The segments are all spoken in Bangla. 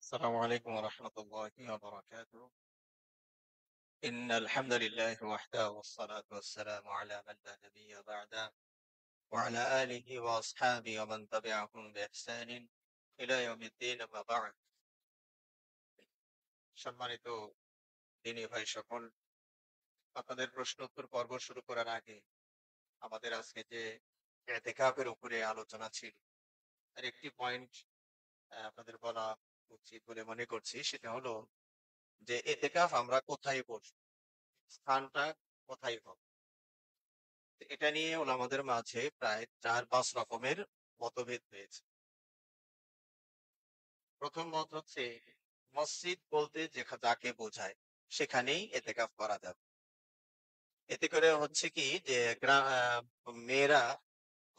السلام عليكم ورحمة الله وبركاته. إن الحمد لله وحده والصلاة والسلام على من لا نبي بعده وعلى آله وأصحابه ومن تبعهم بإحسان إلى يوم الدين أما بعد. সম্মানিত দিনী ভাই সকল, আপনাদের প্রশ্ন উত্তর পর্ব শুরু করার আগে আমাদের আজকে যে ইতিকাফের উপরে আলোচনা ছিল তার একটি পয়েন্ট আপনাদের বলা উচিত বলে মনে করছি। সেটা হলো যে ইতিকাফ আমরা কোথায় বসবো, স্থানটা কোথায় হবে। এটা নিয়ে ওলামাদের মাঝে প্রায় ৪-৫ রকমের মতভেদ হয়েছে। প্রথম মত হচ্ছে মসজিদ বলতে যাকে বোঝায় সেখানেই এতেকাফ করা যাবে। এতে করে হচ্ছে কি যে মেয়েরা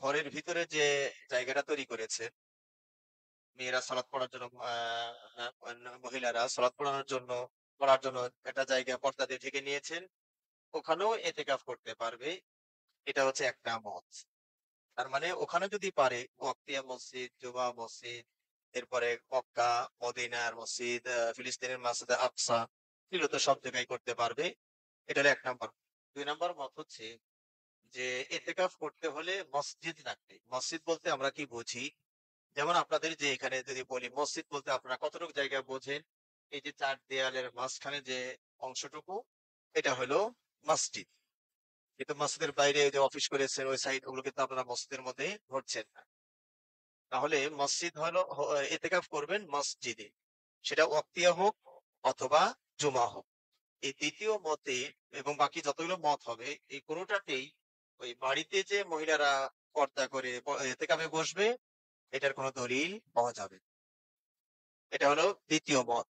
ঘরের ভিতরে যে জায়গাটা তৈরি করেছে, মেয়েরা সালাত পড়ার জন্য মহিলারা সালাত পড়ার জন্য একটা জায়গা পর্দা দিয়ে ঢেকে নিয়েছেন, ওখানেও এতেকাফ করতে পারবে। এটা হচ্ছে একটা মত। তার মানে ওখানে যদি পারে ওয়াক্তিয়া মসজিদ, জুমা মসজিদ, এরপরে মক্কা, মদিনার মসজিদ, ফিলিস্তিনের মসজিদ আকসা, এগুলো তো সব জায়গায় করতে পারবে। এটা হলো ১ নাম্বার। ২ নাম্বার মত হচ্ছে যে ইতিকাফ করতে হলে মসজিদ লাগবে। মসজিদ বলতে আমরা কি বুঝি? যেমন আপনাদের যে এখানে যদি বলি মসজিদ বলতে আপনারা কতটুকু জায়গা বোঝেন? এই যে ৪ দেয়ালের মাঝখানে যে অংশটুকু, এটা হলো মসজিদ। কিন্তু মসজিদের বাইরে যে অফিস করেছেন ওই সাইড, ওগুলো কিন্তু আপনারা মসজিদের মধ্যে ধরছেন না। তাহলে মসজিদ হলো ইতিকাফ করবেন মসজিদে, সেটা ওয়াক্তিয়া হোক অথবা জুমা হোক। এই দ্বিতীয় মতে এবং বাকি যতগুলো মত হবে এই কোনোটাতেই ওই বাড়িতে যে মহিলারা পর্দা করে ইতিকাফে বসবে এটার কোনো দলিল পাওয়া যাবে না। এটা হলো দ্বিতীয় মত।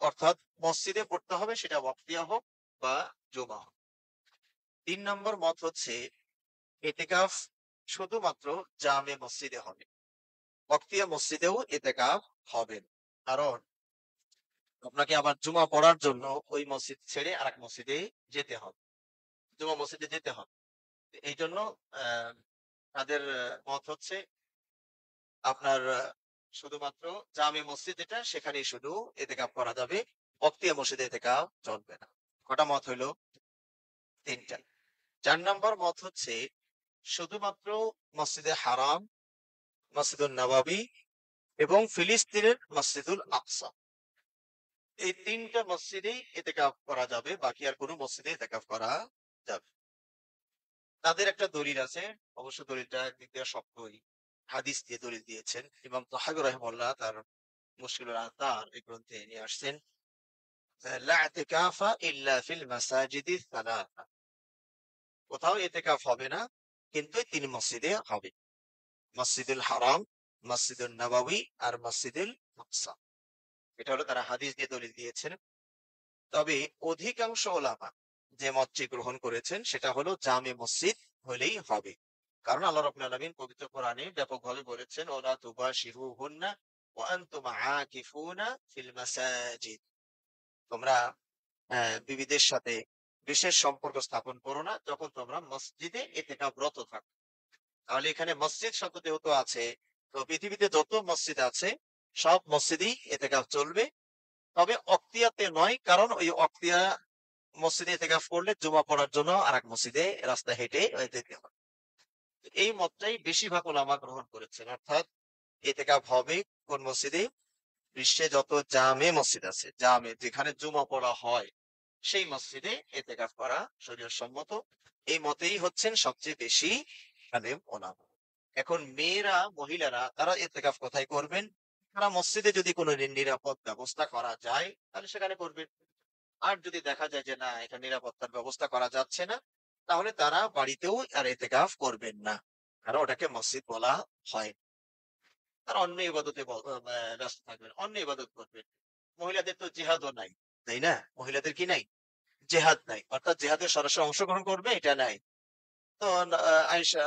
অর্থাৎ মসজিদে পড়তে হবে, সেটা ওয়াক্তিয়া হোক বা জুমা হোক। ৩ নম্বর মত হচ্ছে ইতিকাফ শুধুমাত্র জামে মসজিদে হবে, ওয়াক্তিয়া মসজিদেও ইতিকাফ হবে না। কারণ আপনাকে আবার জুমা পড়ার জন্য ওই মসজিদ ছেড়ে আরেক মসজিদে যেতে হবে, জুমা মসজিদে যেতে হবে। এই জন্য আহ, তাদের মত হচ্ছে আপনার শুধুমাত্র জামে মসজিদ যেটা সেখানেই শুধু এতেকাফ করা যাবে, ওয়াক্তিয়া মসজিদে এতেকাফ চলবে না। কটা মত হইলো? ৩টা। ৪ নম্বর মত হচ্ছে শুধুমাত্র মসজিদে হারাম, মসজিদুল নববী এবং ফিলিস্তিনের মসজিদুল আকসা, এই ৩টা মসজিদেই ইতিকাফ করা যাবে, বাকি আর কোনো মসজিদে ইতিকাফ করা যাবে। তাদের একটা দলিল আছে, অবশ্য দলিলটা একদিক দিয়ে শক্তই। হাদিস দিয়ে দলিল দিয়েছেন ইমাম তাহাবী রাহিমাহুল্লাহ তার মুশকিলুল আসার এই গ্রন্থে নিয়ে আসছেন, লা ইতিকাফা ইল্লা ফিল মাসাজিদি সালাসা, কোথাও ইতিকাফ হবে না কিন্তু এই ৩ মসজিদে হবে, মসজিদুল হারাম, মসজিদুল নববী আর মসজিদুল আকসা। এটা হলো তারা হাদিস দিয়ে দলিল দিয়েছেন। তবে অধিকাংশ ওলামা যে মতটি গ্রহণ করেছেন সেটা হলো জামে মসজিদ হলেই হবে। কারণ আল্লাহ রাব্বুল আলামিন পবিত্র কোরআনে ব্যাপকভাবে বলেছেন, ওয়ালা তুবাশিরুহুন্না ওয়া আনতুম আকিফুনা ফিল মাসাজিদ, তোমরা বিবিদের সাথে বিশেষ সম্পর্ক স্থাপন করো না যখন তোমরা মসজিদে ইতিকাফরত থাকো। তাহলে এখানে মসজিদ শব্দ যেহেতু আছে, তো পৃথিবীতে যত মসজিদ আছে সব মসজিদেই ইতিকাফ চলবে। তবে অক্তিয়াতে নয়, কারণ ওই অক্তিয়া মসজিদে ইতিকাফ করলে জুমা পড়ার জন্য আরেক মসজিদে রাস্তা হেঁটে যেতে হয়। এই মতটাই বেশিরভাগ ওলামা গ্রহণ করেছেন। অর্থাৎ ইতিকাফ হবে কোন মসজিদে? বিশ্বে যত জামে মসজিদ আছে, জামে যেখানে জুমা পড়া হয় সেই মসজিদে ইতিকাফ করা শরীয়ত সম্মত। এই মতেই হচ্ছেন সবচেয়ে বেশি আলেম ওলামা। এখন মেয়েরা, মহিলারা তারা ইতিকাফ কোথায় করবেন? তারা মসজিদে যদি কোনো নিরাপদ ব্যবস্থা করা যায় তাহলে সেখানে করবেন। আর যদি দেখা যায় যে না, এটা নিরাপত্তার ব্যবস্থা করা যাচ্ছে না, তাহলে তারা বাড়িতেও আর ইতিকাফ করবেন না, কারণ ওটাকে মসজিদ বলা হয়। তারা অন্য ইবাদতে ব্যস্ত থাকবেন, অন্য ইবাদত করবেন। মহিলাদের তো জিহাদও নাই, তাই না? মহিলাদের কি নাই? জেহাদ নাই, অর্থাৎ জেহাদে সরাসরি অংশগ্রহণ করবে এটা নাই। তো আয়েশা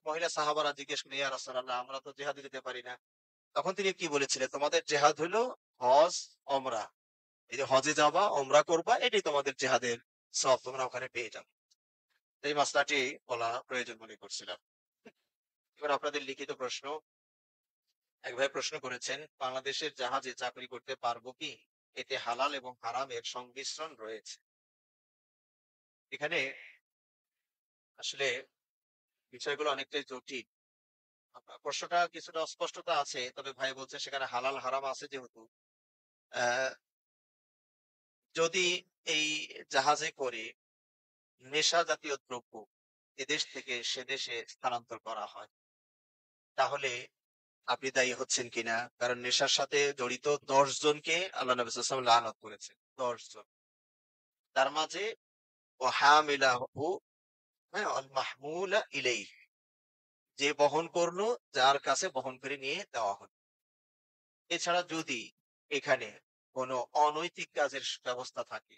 মহিলা সাহাবারা জিজ্ঞেস করেন, ইয়া রাসূলুল্লাহ, আমরা তো জেহাদে যেতে পারি না। তখন তিনি কি বলেছিলেন? তোমাদের জেহাদ হলো হজ, ওমরা। এই যে হজে যাবা, ওমরা করবা, এটাই তোমাদের জেহাদের সব, তোমরা ওখানে পেয়ে যাবে। এই মাসলাটি বলা প্রয়োজন মনে করছিলাম। এবার আপনাদের লিখিত প্রশ্ন। এক ভাই প্রশ্ন করেছেন, বাংলাদেশের জাহাজে চাকরি করতে পারবো কি? এতে হালাল এবং হারামের সংমিশ্রণ রয়েছে। এখানে আসলে বিষয়গুলো অনেকটাই জটিল। প্রশ্নটা কিছুটা অস্পষ্টতা আছে, তবে ভাই বলছে সেখানে হালাল হারাম আছে যেহেতু, আহ, যদি এই জাহাজে করে নেশা জাতীয় দ্রব্য এদেশ থেকে সে দেশে স্থানান্তর করা হয়, তাহলে আপনি দায়ী হচ্ছেন কিনা? কারণ নেশার সাথে জড়িত 10 জনকে আল্লাহ নবী সাল্লাল্লাহু আলাইহি ওয়াসাল্লাম লানত করেছেন। 10 জন। তার মাঝে ওয়াহামিলাহু, হ্যাঁ, অল মাহমুলা ইলাইহি, যে বহন করলো, যার কাছে বহন করে নিয়ে দেওয়া হলো। এছাড়া যদি এখানে কোনো অনৈতিক কাজের ব্যবস্থা থাকে,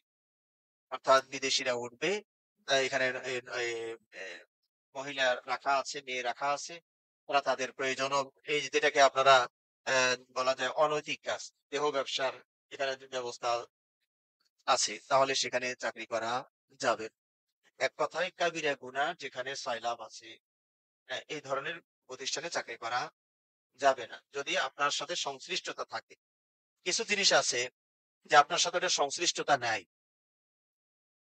অর্থাৎ বিদেশিরা উঠবে, এখানে মহিলা রাখা আছে, মেয়ে রাখা আছে, তারা তাদের প্রয়োজন, এই যেটাকে আপনারা বলা যায় অনৈতিক কাজ, দেহ ব্যবসার এখানে যে ব্যবস্থা আছে, তাহলে সেখানে চাকরি করা যাবে। এক কথায় কাবিরা গুনাহ যেখানে সয়লাব আছে, এই ধরনের প্রতিষ্ঠানে চাকরি করা যাবে না, যদি আপনার সাথে সংশ্লিষ্টতা থাকে। কিছু জিনিস আছে যে আপনার সাথে ওটা সংশ্লিষ্টতা নাই,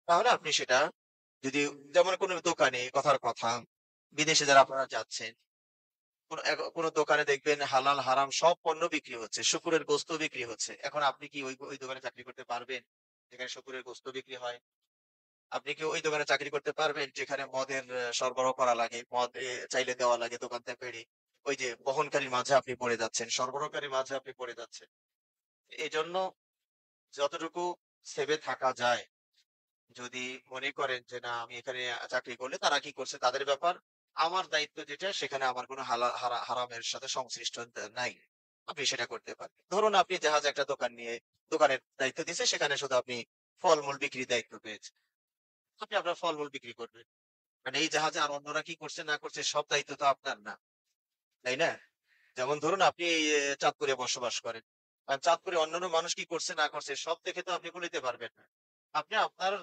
তাহলে আপনি সেটা যদি, যেমন কোনো দোকানে, কথার কথা, বিদেশে যারা আপনারা যাচ্ছেন, কোনো দোকানে দেখবেন হালাল হারাম সব পণ্য বিক্রি হচ্ছে, শুকুরের গোস্ত বিক্রি হচ্ছে। এখন আপনি কি ওই দোকানে চাকরি করতে পারবেন যেখানে শুকুরের গোস্ত বিক্রি হয়? আপনি কি ওই দোকানে চাকরি করতে পারবেন যেখানে মদের সরবরাহ করা লাগে, মদ চাইলে দেওয়া লাগে দোকান থেকে পেড়ে? ওই যে বহনকারীর মাঝে আপনি পড়ে যাচ্ছেন, সরবরাহকারীর মাঝে আপনি পড়ে যাচ্ছেন। এই জন্য যতটুকু সেভে থাকা যায়, যদি মনে করেন যে না আমি এখানে চাকরি করলে তারা কি করছে তাদের ব্যাপার, আমার দায়িত্ব যেটা সেখানে আমার কোনো হারামের সাথে সংশ্লিষ্ট নাই, আপনি সেটা করতে পারেন। ধরুন আপনি জাহাজ একটা দোকান নিয়ে, দোকানের দায়িত্ব দিয়েছে, সেখানে শুধু আপনি ফলমূল বিক্রির দায়িত্ব পেয়েছেন, আপনি আপনার ফলমূল বিক্রি করবেন। মানে এই জাহাজে আর অন্যরা কি করছে না করছে সব দায়িত্ব তো আপনার না, তাই না? যেমন ধরুন আপনি চাঁদপুরে বসবাস করেন, আর চাঁদপুরে অন্যান্য মানুষ কি করছে না করছে সব দেখে তো আপনি বলতে পারবেন না। আপনি আপনার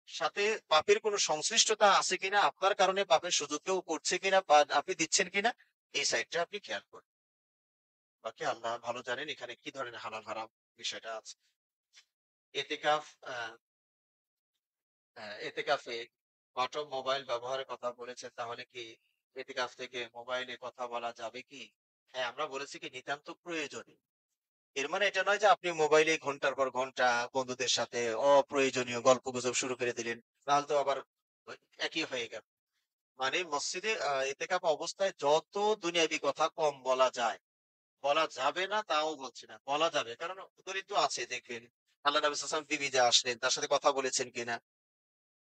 সাথে পাপের কোনো সংশ্লিষ্টতা আছে কিনা, আপনার কারণে পাপের সুযোগ কেউ করছে কিনা বা আপনি দিচ্ছেন কিনা, এই সাইডটা আপনি খেয়াল করুন। বাকি আল্লাহ ভালো জানেন এখানে কি ধরনের হালাল হারাম বিষয়টা আছে। এতেকাফ, এতেকাফে বাটম মোবাইল ব্যবহারের কথা বলেছেন, তাহলে কি এতেকাফ থেকে মোবাইলে কথা বলা যাবে কি? হ্যাঁ, আমরা বলেছি কি নিতান্ত প্রয়োজনে। এর মানে এটা নয় যে আপনি মোবাইলে ঘন্টার পর ঘন্টা বন্ধুদের সাথে অপ্রয়োজনীয় গল্প গুজব শুরু করে দিলেন, তাহলে তো আবার ওই একই হয়ে গেল। মানে মসজিদে ইতিকাফ অবস্থায় যত দুনিয়াবি কথা কম বলা যায়, বলা যাবে না তাও বলছি না, বলা যাবে। কারণ দরিদ্র আছে দেখবেন, আল্লাহ নবী সাল্লাল্লাহু আলাইহি ওয়াসাল্লাম বিবি যে আসলেন তার সাথে কথা বলেছেন কিনা।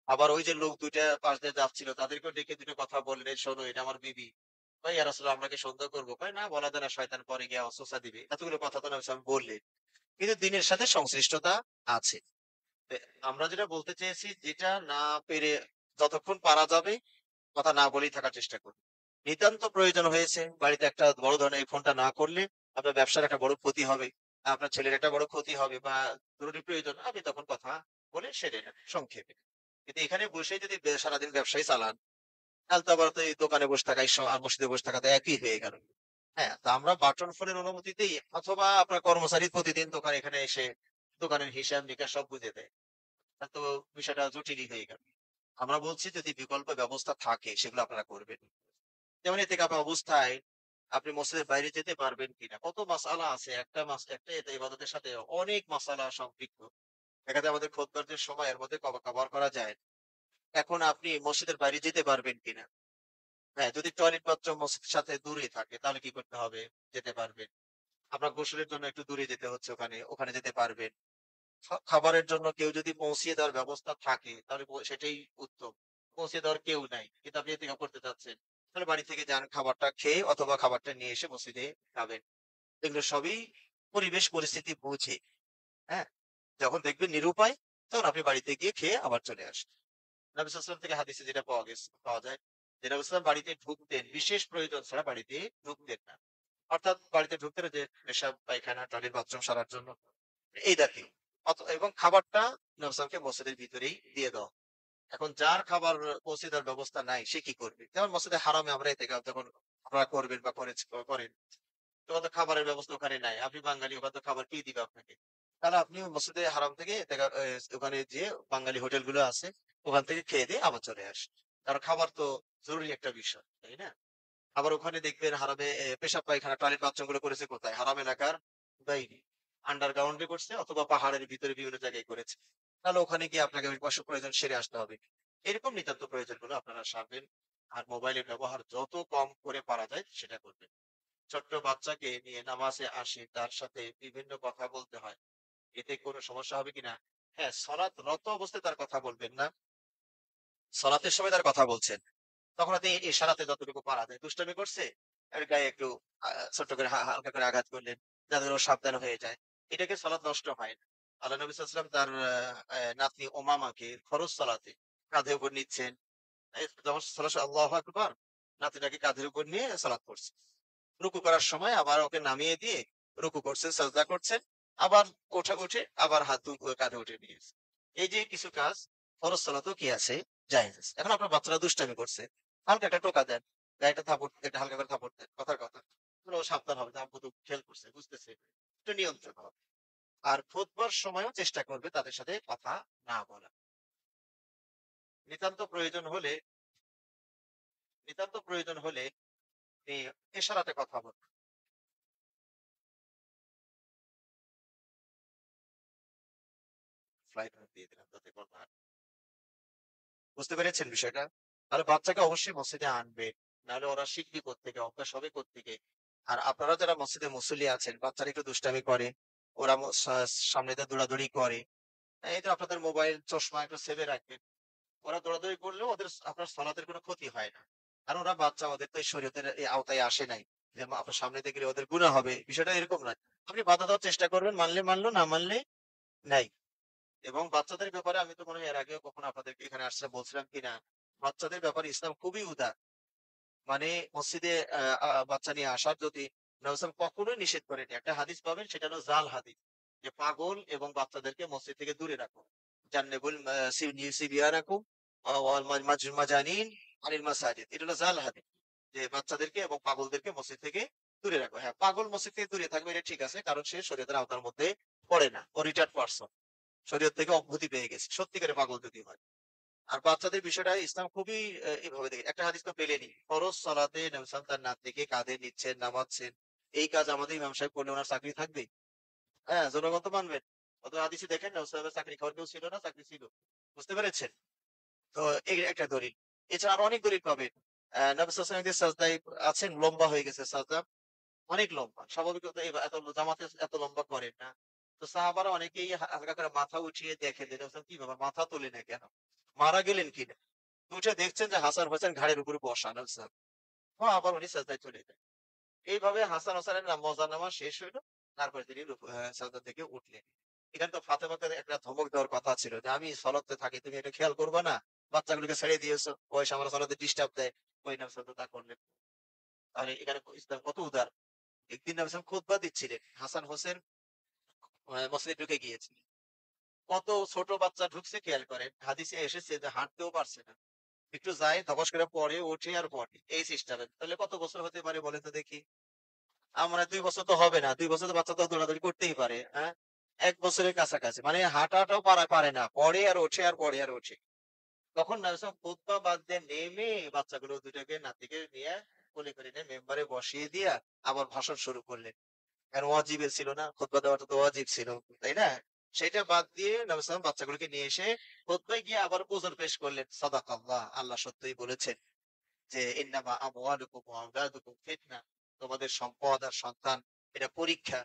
আবার ওই যে লোক দুইটা পাশ দিয়ে যাচ্ছিল তাদেরকেও ডেকে দুটো কথা বললেন, "এই শোনো এটা আমার বিবি।" ভাই ইয়া রাসূলুল্লাহ আমরা কি সন্দেহ করবো? কয় না, বলা যায় না, শয়তান পরে গিয়ে ওয়াসওয়াসা দিবে। এতগুলো কথা তো নবী সাল্লাল্লাহু আলাইহি ওয়াসাল্লাম বললেন। কিন্তু দিনের সাথে সংশ্লিষ্টতা আছে। আমরা যেটা বলতে চেয়েছি, যেটা না পেরে, যতক্ষণ পারা যাবে কথা না বলেই থাকার চেষ্টা করুন। নিতান্ত প্রয়োজন হয়েছে, বাড়িতে একটা বড় ধরনের এই ফোনটা না করলে আপনার ব্যবসার একটা বড় ক্ষতি হবে, আপনার ছেলের একটা বড় ক্ষতি হবে, বা জরুরি প্রয়োজন, আপনি তখন কথা বলে সেরে নেন সংক্ষেপে। কিন্তু এখানে বসে যদি সারাদিন ব্যবসায়ী চালান, তাহলে তো আবার তো এই দোকানে বসে থাকা আর মসজিদে বসে থাকা তো একই হয়ে গেল। হ্যাঁ, তো আমরা বাটন ফোনের অনুমতিতেই, অথবা আপনার কর্মচারী প্রতিদিন দোকান এখানে এসে দোকানের হিসাব নিকাশ সব বুঝে দেয়, তো বিষয়টা জটিলই হয়ে গেল। আমরা বলছি যদি বিকল্প ব্যবস্থা থাকে সেগুলো আপনারা করবেন। যেমন এতেকাফ অবস্থায় আপনি মসজিদের বাইরে যেতে পারবেন কিনা, কত মাসআলা আছে। একটা ইবাদতের সাথে অনেক মাসআলা সম্পৃক্ত। দেখা যায় আমাদের খুতবার সময় এর মধ্যে কভার করা যায়। এখন আপনি মসজিদের বাইরে যেতে পারবেন কিনা? হ্যাঁ, যদি টয়লেট বাথরুম মসজিদের সাথে দূরে থাকে তাহলে কি করতে হবে? যেতে পারবেন। আপনার গোসলের জন্য একটু দূরে যেতে হচ্ছে, ওখানে যেতে পারবেন। খাবারের জন্য কেউ যদি পৌঁছিয়ে দেওয়ার ব্যবস্থা থাকে তাহলে সেটাই উত্তম। পৌঁছে দেওয়ার কেউ নাই কিন্তু আপনি এতেকাফ করতে চাচ্ছেন, তাহলে বাড়ি থেকে যান, খাবারটা খেয়ে অথবা খাবারটা নিয়ে এসে মসজিদে খাবেন। এগুলো সবই পরিবেশ পরিস্থিতি বুঝে। হ্যাঁ, যখন দেখবেন নিরুপায়, তখন আপনি বাড়িতে গিয়ে খেয়ে আবার চলে আসেন। নবী সাল্লাল্লাহু আলাইহি ওয়াসাল্লাম থেকে হাদিসে যেটা পাওয়া যায়, যে নবী সাল্লাল্লাহু আলাইহি ওয়াসাল্লাম বাড়িতে ঢুকতেন বিশেষ প্রয়োজন ছাড়া বাড়িতে ঢুকতেন না। অর্থাৎ বাড়িতে ঢুকতেন যে পেশাব পায়খানা টয়লেট বাথরুম সারার জন্য, এই জাতীয়। এবং খাবারটা নবী সাল্লাল্লাহু মসজিদের ভিতরেই দিয়ে দাও। এখন যার খাবার পৌঁছে দেওয়ার ব্যবস্থা নাই সে কি করবে? যেমন মসজিদে হারামে আমরা এতেকাফ যখন আপনারা করবেন বা করেন, ওখানে তো খাবারের ব্যবস্থা ওখানে নাই। আপনি বাঙালি, ওখানে তো খাবার কে দিবে আপনাকে? তাহলে আপনি মসজিদে হারাম থেকে ওখানে যেয়ে বাঙালি হোটেলগুলো আছে, ওখান থেকে খেয়ে দিয়ে আবার চলে আসেন। কারণ খাবার তো জরুরি একটা বিষয়, তাই না? আবার ওখানে দেখবেন হারামে পেশাব পায়খানা টয়লেট বাথরুম গুলো করেছে কোথায়? হারাম এলাকার বাইরে। আন্ডারগ্রাউন্ডে করছে অথবা পাহাড়ের ভিতরে বিভিন্ন জায়গায় করেছে। তাহলে ওখানে গিয়ে আপনাকে ওই প্রয়োজন সেরে আসতে হবে। এরকম নিতান্ত প্রয়োজনগুলো আপনারা সারবেন। আর মোবাইলের ব্যবহার যত কম করে পারা যায় সেটা করবেন। ছোট্ট বাচ্চাকে নিয়ে নামাজে আসি, তার সাথে বিভিন্ন কথা বলতে হয়। এতে কোনো সমস্যা হবে কিনা? হ্যাঁ, সলাৎরত অবস্থায় তার কথা বলবেন না। সলাতের সময় তার কথা বলছেন। তখন আপনি ইশারাতে যতটুকু পারা যায়। দুষ্টামি করছে, এর গায়ে একটু ছোট্ট করে হালকা করে আঘাত করলেন, যাতে ও সাবধান হয়ে যায়। এটাকে সালাত নষ্ট হয় না। আল্লাহ নবী সাল্লাল্লাহু আলাইহি ওয়াসাল্লাম তার নাতনি উমামাকে ফরজ সালাতে কাঁধের উপর নিচ্ছেন। যখন আল্লাহু আকবার, নাতিটাকে কাঁধের উপর নিয়ে সালাত করছে। রুকু করার সময় আবার ওকে নামিয়ে দিয়ে রুকু করছেন, সাজদা করছেন, আবার উঠে আবার হাত কাঁধে উঠে নিয়েছে। এই যে কিছু কাজ ফরজ সালাতেও কি আছে? জায়েজ আছে। এখন আপনার বাচ্চারা দুষ্টামি করছে, হালকা একটা টোকা দেন, গায়ে থাপড় একটা হালকা করে থাপড় দেন, কথার কথা। তাহলে ও সাবধান হবে যে আব্বু তো খেয়াল করছে, বুঝতেছে, একটু নিয়ন্ত্রণ হবে। আর খুতবার সময়ও চেষ্টা করবে তাদের সাথে কথা না বলা। নিতান্ত প্রয়োজন হলে নিতান্ত প্রয়োজন হলে আপনি ইশারাতে কথা বলবেন। ফ্লাইট মোড দিয়ে দিলাম যাতে কথা, বুঝতে পেরেছেন বিষয়টা? তাহলে বাচ্চাকে অবশ্যই মসজিদে আনবেন। নাহলে ওরা শিখবে কোত্থেকে? অভ্যাস হবে কোত্থেকে? আর আপনারা যারা মসজিদে মুসল্লি আছেন, বাচ্চারা একটু দুষ্টামি করে, ওরা সামনে দিয়ে দৌড়াদৌড়ি করে। এই তো আপনাদের মোবাইল, চশমা একটু সেভে রাখবেন। ওরা দৌড়াদৌড়ি করলেও ওদের আপনার সালাতের কোনো ক্ষতি হয় না। কারণ ওরা বাচ্চা, ওদের তো এই শরীয়তের এই আওতায় আসে নাই। যে আপনার সামনে দিয়ে গেলে ওদের গুনাহ হবে। বিষয়টা এরকম নয়। আপনি বাধা দেওয়ার চেষ্টা করবেন, মানলে মানলো, না মানলে নাই। এবং বাচ্চাদের ব্যাপারে আমি তো মনে হয় এর আগেও কখনো আপনাদেরকে এখানে আসছে বলছিলাম কিনা, বাচ্চাদের ব্যাপারে ইসলাম খুবই উদার। মানে মসজিদে বাচ্চা নিয়ে আসার যদি নবী সাল্লাল্লাহু আলাইহি ওয়াসাল্লাম কখনোই নিষেধ করেনি। একটা হাদিস পাবেন, সেটা হলো জাল হাদিস, যে পাগল এবং বাচ্চাদেরকে মসজিদ থেকে দূরে রাখো। জান্নাবুল সিবিয়ানাকুম ওয়াল মাজানিন আনিল মাসাজিদ, এটা হলো জাল হাদিস, যে বাচ্চাদেরকে এবং পাগলদেরকে মসজিদ থেকে দূরে রাখো। হ্যাঁ, পাগল মসজিদ থেকে দূরে থাকবে, এটা ঠিক আছে, কারণ সে শরীয়তের আওতার মধ্যে পড়ে না, ও রিটার্ড পারসন, শরীয়ত থেকে অব্যাহতি পেয়ে গেছে, সত্যিকারে পাগল যদি হয়। আর বাচ্চাদের বিষয়টা ইসলাম খুবই এভাবে দেখে। একটা হাদিস তো পেলেনি, ফরজ সালাতে নবী সাল্লাল্লাহু আলাইহি ওয়াসাল্লাম তার নাতনিকে কাঁধে নিচ্ছেন, নামাচ্ছেন। এই কাজ আমাদের ইমাম সাহেব করলে ওনার চাকরি থাকবে? হ্যাঁ, জনগণ তো মানবেন। অত হাদিসে দেখেন নবী সাল্লাল্লাহু আলাইহি ওয়াসাল্লামের চাকরি খাওয়ার কেউ ছিল না, চাকরি ছিল। বুঝতে পেরেছেন? তো এই একটা দলিল। এছাড়া আরো অনেক দলিল পাবেন। নবী সাল্লাল্লাহু আলাইহি ওয়াসাল্লাম সাজদায় আছেন, লম্বা হয়ে গেছে সাজদা, অনেক লম্বা। স্বাভাবিকত এত জামাতে এত লম্বা করেন না। তো সাহাবারা অনেকেই হালকা করে মাথা উঠিয়ে দেখেন যে নবী সাল্লাল্লাহু আলাইহি ওয়াসাল্লাম কি ব্যাপার, মাথা তোলেন না কেন? মারা গেলেন কিনা? উঠে দেখছেন যে হাসান হোসেন ঘাড়ের উপরে বসা নবী সাল্লাল্লাহু আলাইহি ওয়াসাল্লাম। আবার উনি সাজদায় চলে যায়। এইভাবে হাসান হোসেনের মজা নেওয়া শেষ হইলো। তারপরে তিনি সাজদা থেকে উঠলেন। এখানে তো ফাতেমাকে একটা ধমক দেওয়ার কথা ছিল যে, আমি সলাতে থাকি, তুমি এটা খেয়াল করবা না? বাচ্চাগুলোকে ছেড়ে দিয়েছো, বয়স আমার সলাতে ডিস্টার্ব দেয়। ওই নবী সাল্লাল্লাহু আলাইহি ওয়াসাল্লাম তা করলেন। তাহলে এখানে ইসলাম কত উদার। একদিন নবী সাল্লাল্লাহু আলাইহি ওয়াসাল্লাম খুতবা দিচ্ছিলেন, হাসান হোসেন মসজিদে ঢুকে গিয়েছে। কত ছোট বাচ্চা ঢুকছে খেয়াল করেন। হাদিসে এসেছে যে হাঁটতেও পারছে না। একটু যায়, ধপাস করে পড়ে, ওঠে আর পড়ে। এই সিস্টেমে। তাহলে কত বছর হতে পারে বলেন তো দেখি? আমরা ২ বছর তো হবে না। ২ বছর তো বাচ্চা তো দৌড়াদৌড়ি করতেই পারে। হ্যাঁ? ১ বছরের কাছাকাছি। মানে হাঁটাটাও পারে না। পড়ে আর ওঠে আর পড়ে আর ওঠে। তখন না সব খুতবা বাদ দিয়ে নেমে বাচ্চাগুলো দুটাকে নাতিকে নিয়ে কোলে করে নিয়ে মেম্বারে বসিয়ে দিয়া আবার ভাষণ শুরু করলেন। কারণ ওয়াজিবে ছিল না। খুতবা দেওয়াটা তো ওয়াজিব ছিল। তাই না? সেটা বাদ দিয়ে নবী সাল্লাল্লাহু আলাইহি ওয়াসাল্লাম বাচ্চাগুলোকে নিয়ে এসে খুতবায় গিয়ে আবার ওযর পেশ করলেন। সাদাকাল্লাহ, আল্লাহ সত্যই বলেছেন যে ইন্নামা আমওয়ালুকুম ওয়া আওলাদুকুম ফিতনা, তোমাদের সম্পদ আর সন্তান এটা পরীক্ষা।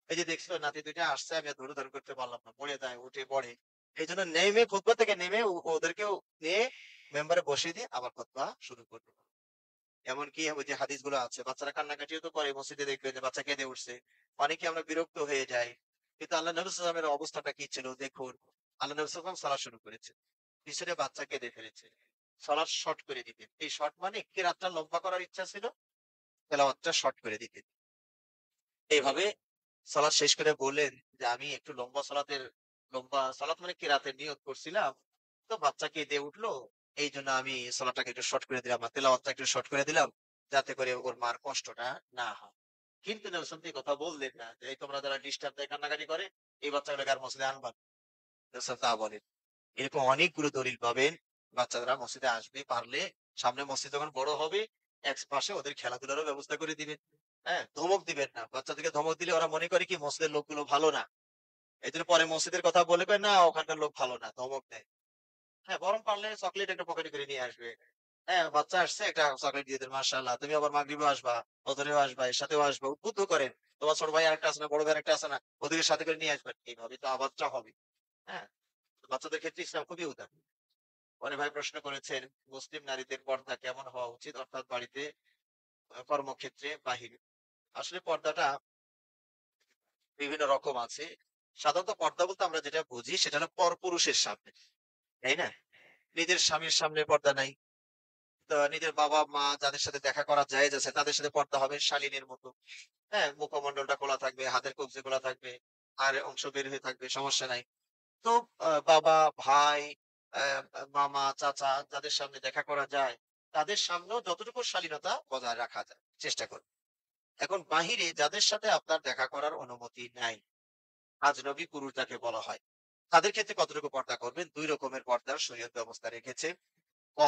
এই যে দেখছো নাতি দুইটা আসছে, আমি আর ধরে করতে পারলাম না, পড়ে যায়, উঠে পড়ে। এই জন্য নেমে খুতবা থেকে নেমে ওদেরকেও নিয়ে মেম্বারে বসিয়ে দিয়ে আবার খুতবা শুরু করলো। এমনকি ওই যে হাদিসগুলো আছে, বাচ্চারা কান্নাকাটিও তো করে, মসজিদে দেখবে যে বাচ্চা কেঁদে উঠছে। অনেকে আমরা বিরক্ত হয়ে যাই। কিন্তু আল্লাহ নবী সাল্লাল্লাহু আলাইহি ওয়াসাল্লামের অবস্থাটা কি ছিল দেখুন। আল্লাহ নবী সাল্লাল্লাহু আলাইহি ওয়াসাল্লাম সালাত শুরু করেছে। পিছনে বাচ্চা কেঁদে ফেলেছে। সালাত শর্ট করে দিতেন। এই শর্ট মানে কিরাতটা লম্বা করার ইচ্ছা ছিল, তেলাওয়াতটা শর্ট করে দিতেন। এইভাবে সালাত শেষ করে বললেন যে, আমি একটু লম্বা সালাত মানে কিরাতের নিয়ত করছিলাম। তো বাচ্চা কেঁদে উঠলো। এইজন্য আমি সালাতটাকে একটু শর্ট করে দিলাম, আর তেলাওয়াতটা একটু শর্ট করে দিলাম। যাতে করে ওর মার কষ্টটা না হয়। কিন্তু নবী সাল্লাল্লাহু আলাইহি ওয়াসাল্লাম এই কথা বললেন না যে এই তোমরা যারা ডিস্টার্ব দেয় কান্নাকাটি করে এই বাচ্চাগুলোকে আর মসজিদে আনবা না। নবী সাল্লাল্লাহু আলাইহি ওয়াসাল্লাম তা বলেন। এরকম অনেকগুলো দলিল পাবেন। বাচ্চারা মসজিদে আসবে পারলে সামনে মসজিদ যখন বড় হবে এক পাশে ওদের খেলাধুলারও ব্যবস্থা করে দিবেন। হ্যাঁ? ধমক দিবেন না। বাচ্চাদেরকে ধমক দিলে ওরা মনে করে কি মসজিদের লোকগুলো ভালো না। এজন্য পরে মসজিদের কথা বলে কয় না ওখানকার লোক ভালো না। ধমক দেয়। হ্যাঁ, বরং পারলে চকলেট একটা পকেটে করে নিয়ে আসবে। হ্যাঁ, বাচ্চা আসছে একটা চকলেট দিয়ে দেন। মাশাআল্লাহ। তুমি আবার মাগরিবেও আসবা, ফজরেও আসবা, এশাতেও আসবা। উদ্বুদ্ধ করেন। তোমার ছোট ভাই আরেকটা আছে না, বড় ভাই আরেকটা আছে না? ওদেরকে সাথে করে নিয়ে আসবেন। এইভাবে তো আবাদটা হবে। হ্যাঁ? বাচ্চাদের ক্ষেত্রে ইসলাম খুবই উদার। অনেক ভাই প্রশ্ন করেছেন, মুসলিম নারীদের পর্দা কেমন হওয়া উচিত? অর্থাৎ বাড়িতে, কর্মক্ষেত্রে, বাহিরে। আসলে পর্দাটা বিভিন্ন রকম আছে। সাধারণত পর্দা বলতে আমরা যেটা বুঝি সেটা হলো পরপুরুষের সামনে। তাই না? নিজের স্বামীর সামনে পর্দা নাই। তো নিজের বাবা-মা যাদের সাথে দেখা করা জায়েজ আছে তাদের সাথে পর্দা হবে শালীনের মতো। হ্যাঁ? মুখমন্ডলটা খোলা থাকবে, হাতের কবজি খোলা থাকবে, আর অংশ বের হয়ে থাকবে, সমস্যা নাই। তো বাবা, ভাই, মামা, চাচা যাদের সামনে দেখা করা যায়, তাদের সামনেও যতটুকু শালীনতা বজায় রাখা যায়, চেষ্টা করুন। এখন বাহিরে যাদের সাথে আপনার দেখা করার অনুমতি নাই, আজনবী পুরুষ যাকে বলা হয়, তাদের ক্ষেত্রে কতটুকু পর্দা করবেন? ২ রকমের পর্দার শরীয়ত ব্যবস্থা রেখেছে। ক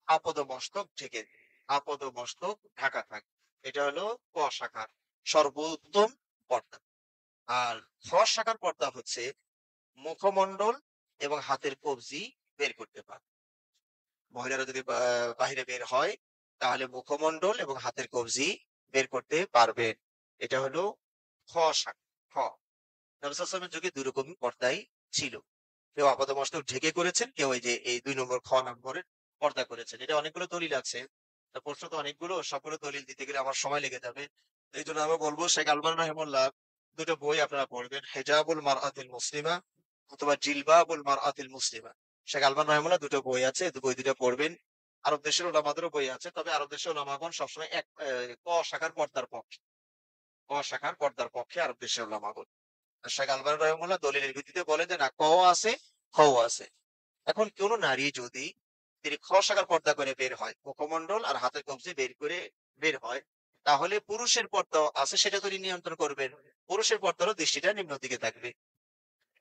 আপাদমস্তক ঢেকে আপাদমস্তক ঢাকা থাকবে। এটা হলো ক শাখার সর্বোত্তম পর্দা। আর খ শাখার পর্দা হচ্ছে মুখমণ্ডল এবং হাতের কবজি বের করতে পারে। মহিলারা যদি বাহিরে বের হয় তাহলে মুখমণ্ডল এবং হাতের কবজি বের করতে পারবেন। এটা হলো খ শাখা। খ। নবী সাল্লাল্লাহু আলাইহি ওয়াসাল্লামের যুগে ২ রকমই পর্দাই ছিল। কেউ আপাদমস্তক ঢেকে করেছেন, কেউ এই যে এই ২ নম্বর খ নম্বরের পর্দা করেছেন। এটা অনেকগুলো দলিল আছে। প্রশ্ন তো অনেকগুলো, সবগুলো দলিল দিতে গেলে আমার সময় লেগে যাবে। এইজন্য আমি বলব শেখ আলবানী রাহিমাহুল্লাহ ২ টো বই আপনারা পড়বেন। হেজাবুল মারআতিল মুসলিমা অথবা জিলবাবুল মারআতিল মুসলিমা। শেখ আলবানী রাহিমাহুল্লাহ ২ টো বই আছে। বই ২ টা পড়বেন। আরব দেশের উলামাদেরও বই আছে। তবে আরব দেশের উলামাগণ সবসময় ক শাখার পর্দার পক্ষে। ক শাখার পর্দার পক্ষে আরব দেশের উলামাগণ। শেখ আলবানী রাহিমাহুল্লাহ দলিলের ভিত্তিতে বলে যে না ক আছে, খ আছে। এখন কোন নারী যদি তিনি খ শাখার পর্দা করে বের হয়, মুখমণ্ডল আর হাতের কবজি বের করে বের হয়, তাহলে পুরুষের পর্দা আছে সেটা তিনি নিয়ন্ত্রণ করবেন। পুরুষের পর্দারও দৃষ্টিটা নিম্ন দিকে থাকবে।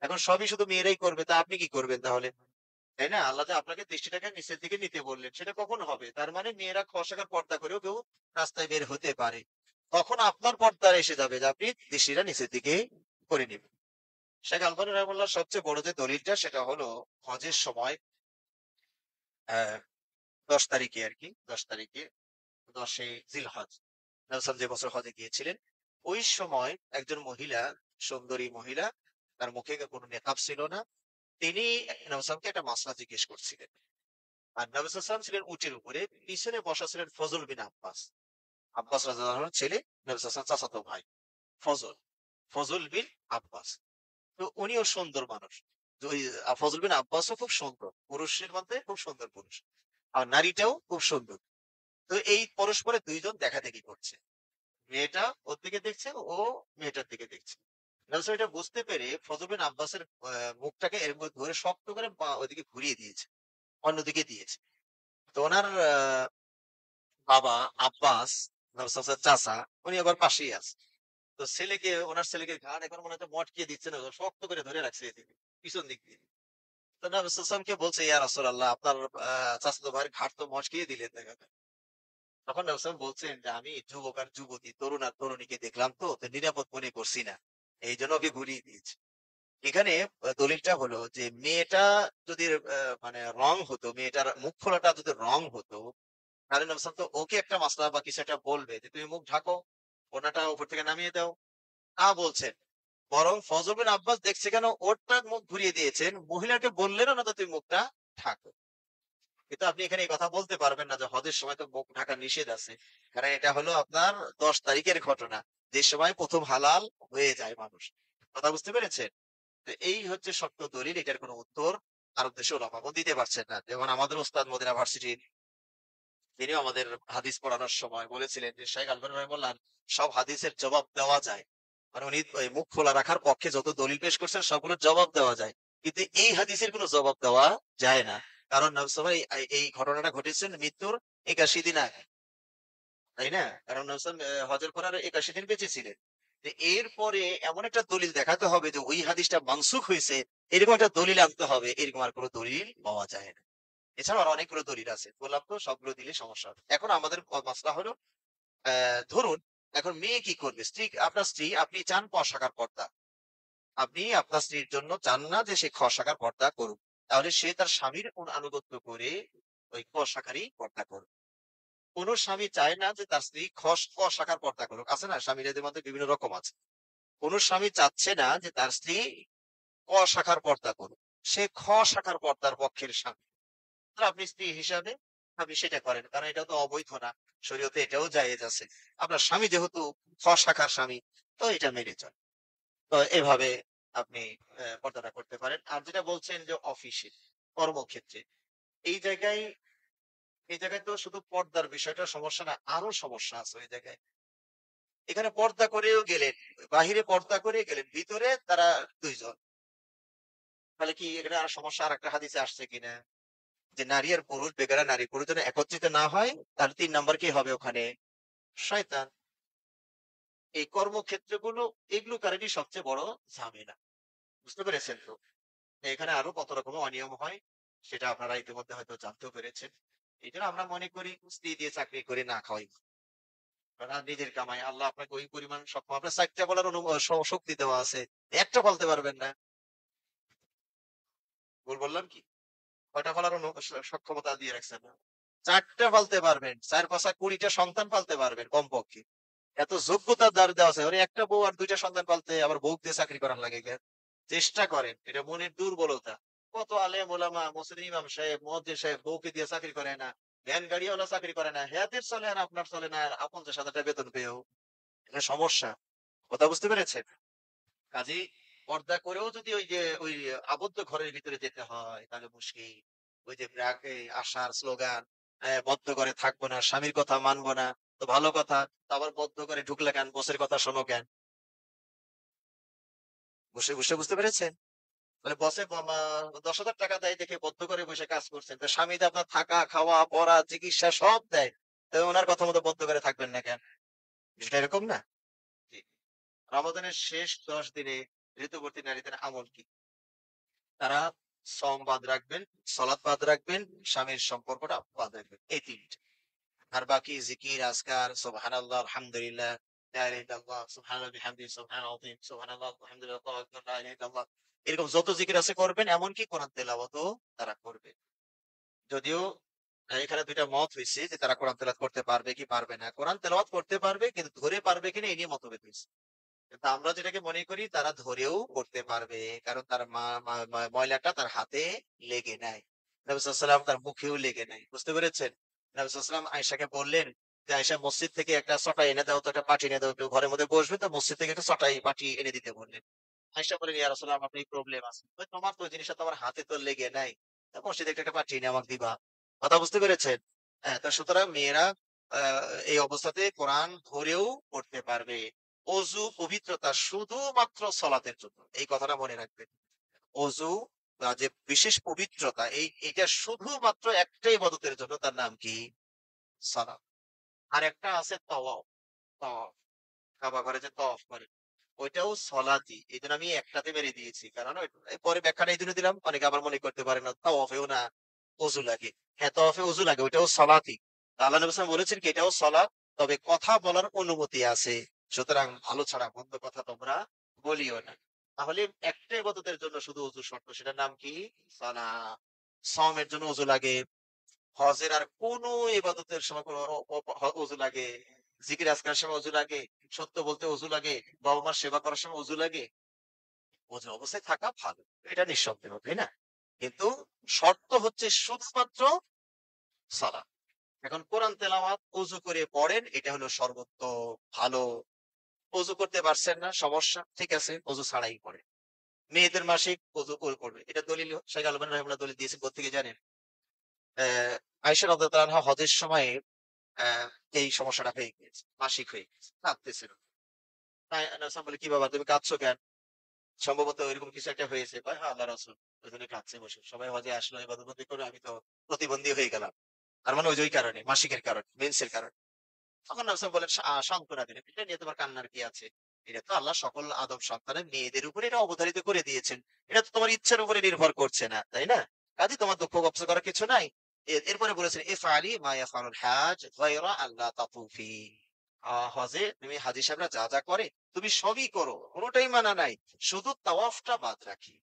এখন সবই শুধু মেয়েরাই করবে তা আপনি কি করবেন তাহলে? তাই না? আল্লাহ যে আপনাকে দৃষ্টিটাকে নিচের দিকে নিতে বললেন সেটা কখন হবে? তার মানে মেয়েরা খ শাখার পর্দা করেও কেউ রাস্তায় বের হতে পারে। তখন আপনার পর্দা এসে যাবে যে আপনি দৃষ্টিটা নিচের দিকে করে নিবেন। শেখ আলবানী রহমাল্লাহর সবচেয়ে বড় যে দলিলটা সেটা হলো হজের সময় আহ ১০ তারিখে আরকি। ১০ তারিখে ১০ জিলহজ। নবী যে বছর হজে গিয়েছিলেন, ওই সময় একজন মহিলা, সুন্দরী মহিলা, তার মুখে কোনো নেকাব ছিল না। তিনি নবী একটা মাসলা জিজ্ঞেস করছিলেন। আর নবী ছিলেন উটের উপরে, পিছনে বসা ছিলেন ফজল বিন আব্বাস। আব্বাস রাদিয়াল্লাহু আনহুর ছেলে, নবী চাচাতো ভাই। ফজল। ফজল বিন আব্বাস। তো উনিও সুন্দর মানুষ। তো ওই ফজল বিন আব্বাসও খুব সুন্দর। পুরুষের মধ্যে খুব সুন্দর পুরুষ। আর নারীটাও খুব সুন্দর। তো এই পরস্পরে ২ জন দেখাদেখি করছে। মেয়েটা ওর দিকে দেখছে, ও মেয়েটার দিকে দেখছে। রাসূল এটা বুঝতে পেরে ফজল বিন আব্বাসের মুখটাকে এর মধ্যে ধরে শক্ত করে ওইদিকে ঘুরিয়ে দিয়েছে। অন্যদিকে দিয়েছে। তো ওনার বাবা আব্বাস, নবী চাচা, উনি আবার পাশেই আছে। তো ওনার ছেলেকে ঘাড় এখন মনে হচ্ছে মটকিয়ে দিচ্ছে না, শক্ত করে ধরে রাখছে এদিকে, পিছন দিক দিয়ে। তো নবী সাল্লাল্লাহু বলছে, ইয়া রাসূলুল্লাহ আপনার চাচাতো ভাইয়ের ঘাড় তো মচকিয়ে দিলেন দেখা যায়। তখন নবী বলছেন যে আমি যুবক আর যুবতী, তরুণ আর তরুণীকে দেখলাম তো নিরাপদ মনে করছি না। এইজন্য ওকে ঘুরিয়ে দিয়েছি। এখানে দলিলটা হলো যে মেয়েটা যদি মানে রং হতো, মেয়েটার মুখ খোলাটা যদি রং হতো, তাহলে নবী তো ওকে একটা মাসলা বা কিছু একটা বলবে যে তুমি মুখ ঢাকো, ওড়নাটা উপর থেকে নামিয়ে দাও। তা বলছেন। বরং ফজল বিন আব্বাস দেখছে কেন ওরটা মুখ ঘুরিয়ে দিয়েছেন, মহিলাকে বললেন না তো তুমি মুখটা ঢাকো। কিন্তু আপনি এখানে এই কথা বলতে পারবেন না যে হজের সময় তো মুখ ঢাকা নিষেধ আছে। কারণ এটা হলো আপনার ১০ তারিখের ঘটনা। যে সময় ১ম হালাল হয়ে যায় মানুষ। কথা বুঝতে পেরেছেন? তো এই হচ্ছে সত্য দলিল। এটার কোনো উত্তর আরব দেশে ওলামাগণ দিতে পারছেন না। যেমন আমাদের ওস্তাদ মদিনা ভার্সিটির, তিনিও আমাদের হাদিস পড়ানোর সময় বলেছিলেন যে শেখ আলবানী রাহিমাহুল্লাহ সব হাদিসের জবাব দেওয়া যায়। মানে উনি ওই মুখ খোলা রাখার পক্ষে যত দলিল পেশ করছেন সবগুলোর জবাব দেওয়া যায়। কিন্তু এই হাদিসের কোনো জবাব দেওয়া যায় না। কারণ নবী সাল্লাল্লাহু আলাইহি ওয়াসাল্লাম এই ঘটনাটা ঘটেছেন মৃত্যুর ৮১ দিন আগে। তাই না? কারণ রাসূল হজের পর আর ৮১ দিন বেঁচে ছিলেন। তো এরপরে এমন একটা দলিল দেখাতে হবে যে ওই হাদিসটা মানসুখ হইছে, এরকম একটা দলিল আনতে হবে। এরকম আর কোন দলিল পাওয়া যায় না। এছাড়াও আরো অনেকগুলো দলিল আছে। বললাম তো সবগুলো দিলে সমস্যা হবে। এখন আমাদের মাসলা হলো ধরুন এখন মেয়ে কি করবে? আপনার স্ত্রী আপনি চান পর্দার পর্দা। আপনি আপনার স্ত্রীর জন্য চান না যে সে শাখার পর্দা করুক। তাহলে সে তার স্বামীর আনুগত্য করে ওই শাখারই পর্দা করুক। কোন স্বামী চায় না যে তার স্ত্রী ক শাখার পর্দা করুক। আছে না? স্বামীদের মধ্যে বিভিন্ন রকম আছে। কোন স্বামী চাচ্ছে না যে তার স্ত্রী শাখার পর্দা করুক। সে শাখার পর্দার পক্ষের স্বামী। তো আপনি স্ত্রী হিসাবে আপনি সেটা করেন। কারণ এটা তো অবৈধ না। শরীয়তে এটাও জায়েজ আছে। আপনার স্বামী যেহেতু শাখার স্বামী, তো এটা মেনে চলে। তো এভাবে আপনি পর্দাটা করতে পারেন। আর যেটা বলছেন যে অফিসে, কর্মক্ষেত্রে এই জায়গায় এই জায়গায় তো শুধু পর্দার বিষয়টা সমস্যা না, আরো সমস্যা আছে ওই জায়গায়। এখানে পর্দা করেও গেলেন, বাহিরে পর্দা করে গেলেন, ভিতরে তারা ২ জন। তাহলে কি এখানে আর সমস্যা আরেকটা হাদিসে আসছে কিনা? যে নারী আর পুরুষ বেগারা নারী পুরুষ যেন একত্রিত না হয়, তাহলে ৩ নাম্বার কি হবে ওখানে? শয়তান। এই কর্মক্ষেত্রগুলো এগুলো কারণেই সবচেয়ে বড় ঝামেলা। বুঝতে পেরেছেন তো? এখানে আরো কত রকমের অনিয়ম হয় সেটা আপনারা ইতিমধ্যে হয়তো জানতেও পেরেছেন। এই জন্য আমরা মনে করি স্ত্রী দিয়ে চাকরি করে না খাওয়াই ভালো। কারণ আর নিজের কামাই আল্লাহ আপনাকে ওই পরিমাণ সক্ষম আপনার ৪টা বলার শক্তি দেওয়া আছে। একটা বলতে পারবেন না। ভুল বললাম কি? কয়টা ফলার সক্ষমতা দিয়ে রাখছেন না? ৪টা ফালতে পারবেন। ৪ ৫ ২০ টা সন্তান পালতে পারবেন কমপক্ষে। এত যোগ্যতার দ্বার দেওয়া আছে। ওরে একটা বউ আর ২ টা সন্তান পালতে আবার বউ দিয়ে চাকরি করার লাগে কেন? চেষ্টা করেন। এটা মনের দুর্বলতা। কত আলেম ওলামা, মুসলিম ইমাম সাহেব, মুয়াজ্জিন সাহেব বউকে দিয়ে চাকরি করে না। ভ্যান গাড়িওয়ালা চাকরি করে না। হেয়াতের চলে আর আপনার চলে না। আর ৫০,০০০ টাকা বেতন পেয়েও। এটা সমস্যা। কথা বুঝতে পেরেছেন? কাজেই পর্দা করেও যদি ওই যে ওই আবদ্ধ ঘরের ভিতরে যেতে হয় তাহলে মুশকিল। ওই যে আশার স্লোগান, বদ্ধ ঘরে থাকবো না, স্বামীর কথা মানবো না। তো ভালো কথা। তো আবার বদ্ধ ঘরে ঢুকলে কেন? বসের কথা শোনো কেন? বসে বুঝতে পেরেছেন? মানে বসে ১০,০০০ টাকা দেয় দেখে বদ্ধ করে বসে কাজ করছেন। তো স্বামী তো আপনার থাকা, খাওয়া, পড়া, চিকিৎসা সব দেয়। তো উনার কথা মতো বদ্ধ করে থাকবেন না কেন? বিষয়টা এরকম না? জি। রমাদানের শেষ ১০ দিনে ঋতুবতী নারীদের আমল কি? তারা সম বাদ রাখবেন, সলাৎ বাদ রাখবেন, স্বামীর সম্পর্কটা বাদ রাখবেন। এই ৩ টা। আর বাকি জিকির, আজকার, সুবহানাল্লাহ, আলহামদুলিল্লাহ, লা ইলাহা ইল্লাল্লাহ, সুবহানাল্লাহি বিহামদিহি, সুবহানাল আযীম, সুবহানাল্লাহ, আলহামদুলিল্লাহ, আল্লাহু আকবার, লা ইলাহা ইল্লাল্লাহ। এরকম যত জিকির আছে করবেন, এমনকি কোরআন তেলাওয়াতও তারা করবে। যদিও এখানে ২ টা মত হইছে যে তারা কোরআন তেলাওয়াত করতে পারবে কি পারবে না। কোরআন তেলাওয়াত করতে পারবে কিন্তু ধরে পারবে কিনা এই নিয়ে মতভেদ হইছে। কিন্তু আমরা যেটাকে মনে করি তারা ধরেও করতে পারবে। কারণ তার ময়লাটা তার হাতে লেগে নাই। নবী সাল্লাল্লাহু আলাইহি ওয়াসাল্লাম তার মুখেও লেগে নাই। বুঝতে পেরেছেন? নবী সাল্লাল্লাহু আলাইহি ওয়াসাল্লাম আয়েশাকে বললেন যে, "আয়েশা মসজিদ থেকে একটা চটাই এনে দাও তো একটা পাটি এনে দাও। একটু ঘরের মধ্যে বসবে তো মসজিদ থেকে একটা চটাই পাটি এনে দিতে বললেন।" আয়েশা বললেন, "ইয়া রাসূলুল্লাহ আমার তো এই প্রবলেম আছে।" কই, "তোমার তো ওই জিনিসটা তো আমার হাতে তো লেগে নাই। তা মসজিদ থেকে একটা পাটি এনে আমাকে দিবা।" কথা বুঝতে পেরেছেন? হ্যাঁ, তো সুতরাং মেয়েরা আ এই অবস্থাতে কোরআন ধরেও পড়তে পারবে। অজু পবিত্রতা শুধুমাত্র সলাতের জন্য। এই কথাটা মনে রাখবেন। অজু যে বিশেষ পবিত্রতা এইটা শুধুমাত্র একটাই ইবাদতের জন্য তার নাম কি? সালাত। আরেকটা আছে তাওয়াফ। তাওয়াফ। কাবা ঘরে যে তাওয়াফ করে। ওইটাও সলাতই। এজন্য আমি একটাতে মেরে দিয়েছি। কারণ পরে ব্যাখ্যাটা এইজন্য দিলাম অনেকে আবার মনে করতে পারে না তাওয়াফেও না অজু লাগে। হ্যাঁ, তাওয়াফে অজু লাগে ওইটাও সলাতই। আল্লাহ নবী সাল্লাল্লাহু আলাইহি ওয়াসাল্লাম বলেছেন কি এটাও সলাত। তবে কথা বলার অনুমতি আছে। সুতরাং ভালো ছাড়া মন্দ কথা তোমরা বলিও না। তাহলে একটা ইবাদতের জন্য শুধু অজু শর্ত সেটার নাম কি? সালাত। সওমের জন্য অজু লাগে। হজের আর কোন ইবাদতের সময় কোন অজু লাগে? জিকির আজকারের সময় অজু লাগে? সত্য বলতে অজু লাগে? বাবা-মার সেবা করার সময় অজু লাগে? অজু অবস্থায় থাকা ভালো। এটা নিঃসন্দেহ, তাই না? কিন্তু শর্ত হচ্ছে শুধুমাত্র সালাত। এখন কোরআন তেলাওয়াত অজু করে পড়েন এটা হলো সর্বোত্তম ভালো। অজু করতে পারছেন না সমস্যা। ঠিক আছে, অজু ছাড়াই পড়েন। মেয়েদের মাসিক অজু করবে। এটা দলিল শাইখ আলবানী রাহিমাহুল্লাহ দলিল দিয়েছেন কোত্থেকে জানেন? আয়েশা রাদিয়াল্লাহু আনহা হজের সময় অ্যা এই সমস্যাটা হয়ে গিয়েছে। মাসিক হয়ে গেছে। কাঁদতেছিল। তাই রাসূল বলে, "কি বাবা তুমি কাঁদছো কেন?" সম্ভবত এরকম কিছু একটা হয়েছে। কয়, "হ্যাঁ, আল্লাহর রাসূল ওইজন্য কাঁদছে বসে। সবাই হজে আসলো ইবাদত-বন্দি করে আমি তো প্রতিবন্ধী হয়ে গেলাম।" তার মানে ওই যে ওই কারণে, মাসিকের কারণে, মেন্সের কারণে। তখন নবী সাল্লাল্লাহু আলাইহি ওয়াসাল্লাম বলেন, সান্ত্বনা দিলেন, এটা নিয়ে তোমার কান্নার কি আছে? এটা তো আল্লাহ সকল আদম সন্তানের মেয়েদের উপরে এটা অবধারিত করে দিয়েছেন। এটা তো তোমার ইচ্ছার উপরে নির্ভর করছে না, তাই না? কাজে তোমার দুঃখ কষ্ট করার কিছু নাই। এরপরে বলেছেন, ইফআলি মা ইয়াফআলুল হাজ গায়রা আল্লা তাতুফি। হজে তুমি হাজী সাহেবরা যা যা করে তুমি সবই করো, কোনোটাই মানা নাই, শুধু তাওয়াফটা বাদ রাখি।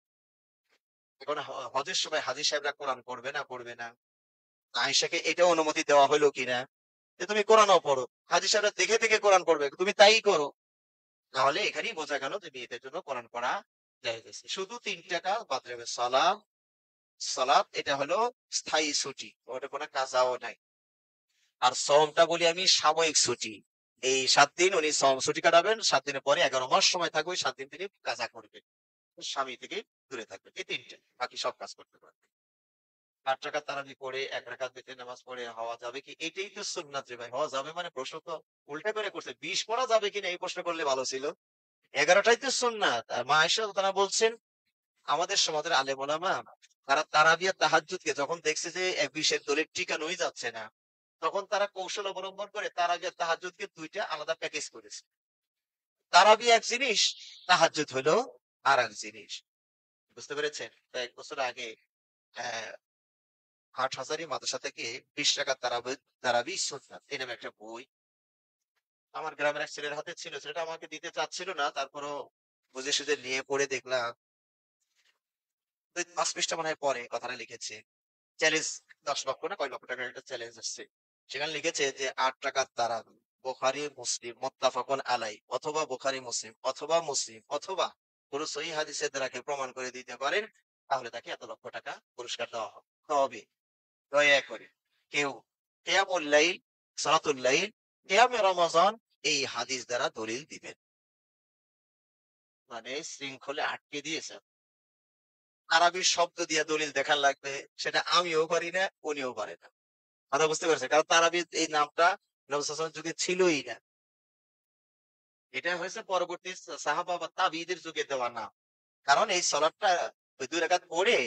এখন হজের সময় হাজী সাহেবরা কোরআন পড়বে না পড়বে না? আয়েশাকে এটাও অনুমতি দেওয়া হলো কিনা যে তুমি কোরআনও পড়ো, হাজী সাহেবরা দেখে দেখে কোরআন পড়বে, তুমি তাই করো। তাহলে এখানেই বোঝা গেল যে মেয়েদের জন্য কোরআন পড়া জায়েজ আছে। শুধু ৩টা কাজ বাদ রাখবে। সালাত এটা হলো স্থায়ী ছুটি, ওটা কোনো কাজাও নাই। আর সওমটা বলি আমি সাময়িক ছুটি। এই ৭ দিন উনি ছুটি কাটাবেন, ৭ দিনের পরে ১১ মাস সময় থাকবে, ৭ দিন তিনি কাজা করবেন। স্বামী থেকে দূরে থাকবেন। এই ৩টে, বাকি সব কাজ করতে পারবেন। ৮ রাকাত তারাবি পড়ে ১ রাকাত বিতির নামাজ পড়ে হওয়া যাবে কি? এটাই তো সুন্নাত রে ভাই। হওয়া যাবে মানে প্রশ্ন তো উল্টা করে করছে। ২০ পড়া যাবে কিনা এই প্রশ্ন করলে ভালো ছিল। ১১ টাই তো সুন্নাত। আর মা আয়েশা তারা বলছেন, আমাদের সমাজের আলেম ওলামা তারা তারাবি আর তাহাজ্জুদকে যখন দেখছে যে ২০ এর দলিল টিকানোই যাচ্ছে না, তখন তারা কৌশল অবলম্বন করে তারাবি আর তাহাজ্জুদকে ২ টা আলাদা প্যাকেজ করেছে। তারাবি এক জিনিস, তাহাজ্জুদ হলো আরেক জিনিস। বুঝতে পেরেছেন? ১ বছর আগে আহ হাটহাজারী মাদ্রাসা থেকে ২০ রাকাত তারাবি সুন্নাত এই নামে একটা বই আমার গ্রামের এক ছেলের হাতে ছিল। ছেলেটা আমাকে দিতে চাচ্ছিল না, তারপরও বুঝে সুঝে নিয়ে পড়ে দেখলাম ৫ পৃষ্ঠা মনে হয় পরে কথাটা লিখেছে। চ্যালেঞ্জ ১০ লক্ষ না কয় লক্ষ টাকার একটা চ্যালেঞ্জ আসছে। সেখানে লিখেছে যে ৮ রাকাত তারাবি বুখারী মুসলিম মুত্তাফাকুন আলাই, অথবা বুখারী মুসলিম অথবা মুসলিম অথবা কোন সহিহ হাদিসের দ্বারা কেউ প্রমাণ করে দিতে পারেন, তাহলে তাকে এত লক্ষ টাকা পুরস্কার দেওয়া হবে। দয়া করে কেউ কিয়ামুল লাইল, সালাতুল লাইল, কিয়ামে রমাজান এই হাদিস দ্বারা দলিল দিবেন। মানে শৃঙ্খলে আটকে দিয়েছে। আরবি শব্দ দিয়ে দলিল দেখার লাগবে, সেটা আমিও পারি না, উনিও পারে না। কথা বুঝতে পারছে? কারণ তারাবি এই নামটা নবী সাল্লাল্লাহু আলাইহি ওয়াসাল্লামের যুগে ছিলই না। এটা হয়েছে পরবর্তী সাহাবা বা তাবিঈদের যুগে দেওয়া নাম। কারণ এই সালাতটা ওই ২ রাকাত পড়ে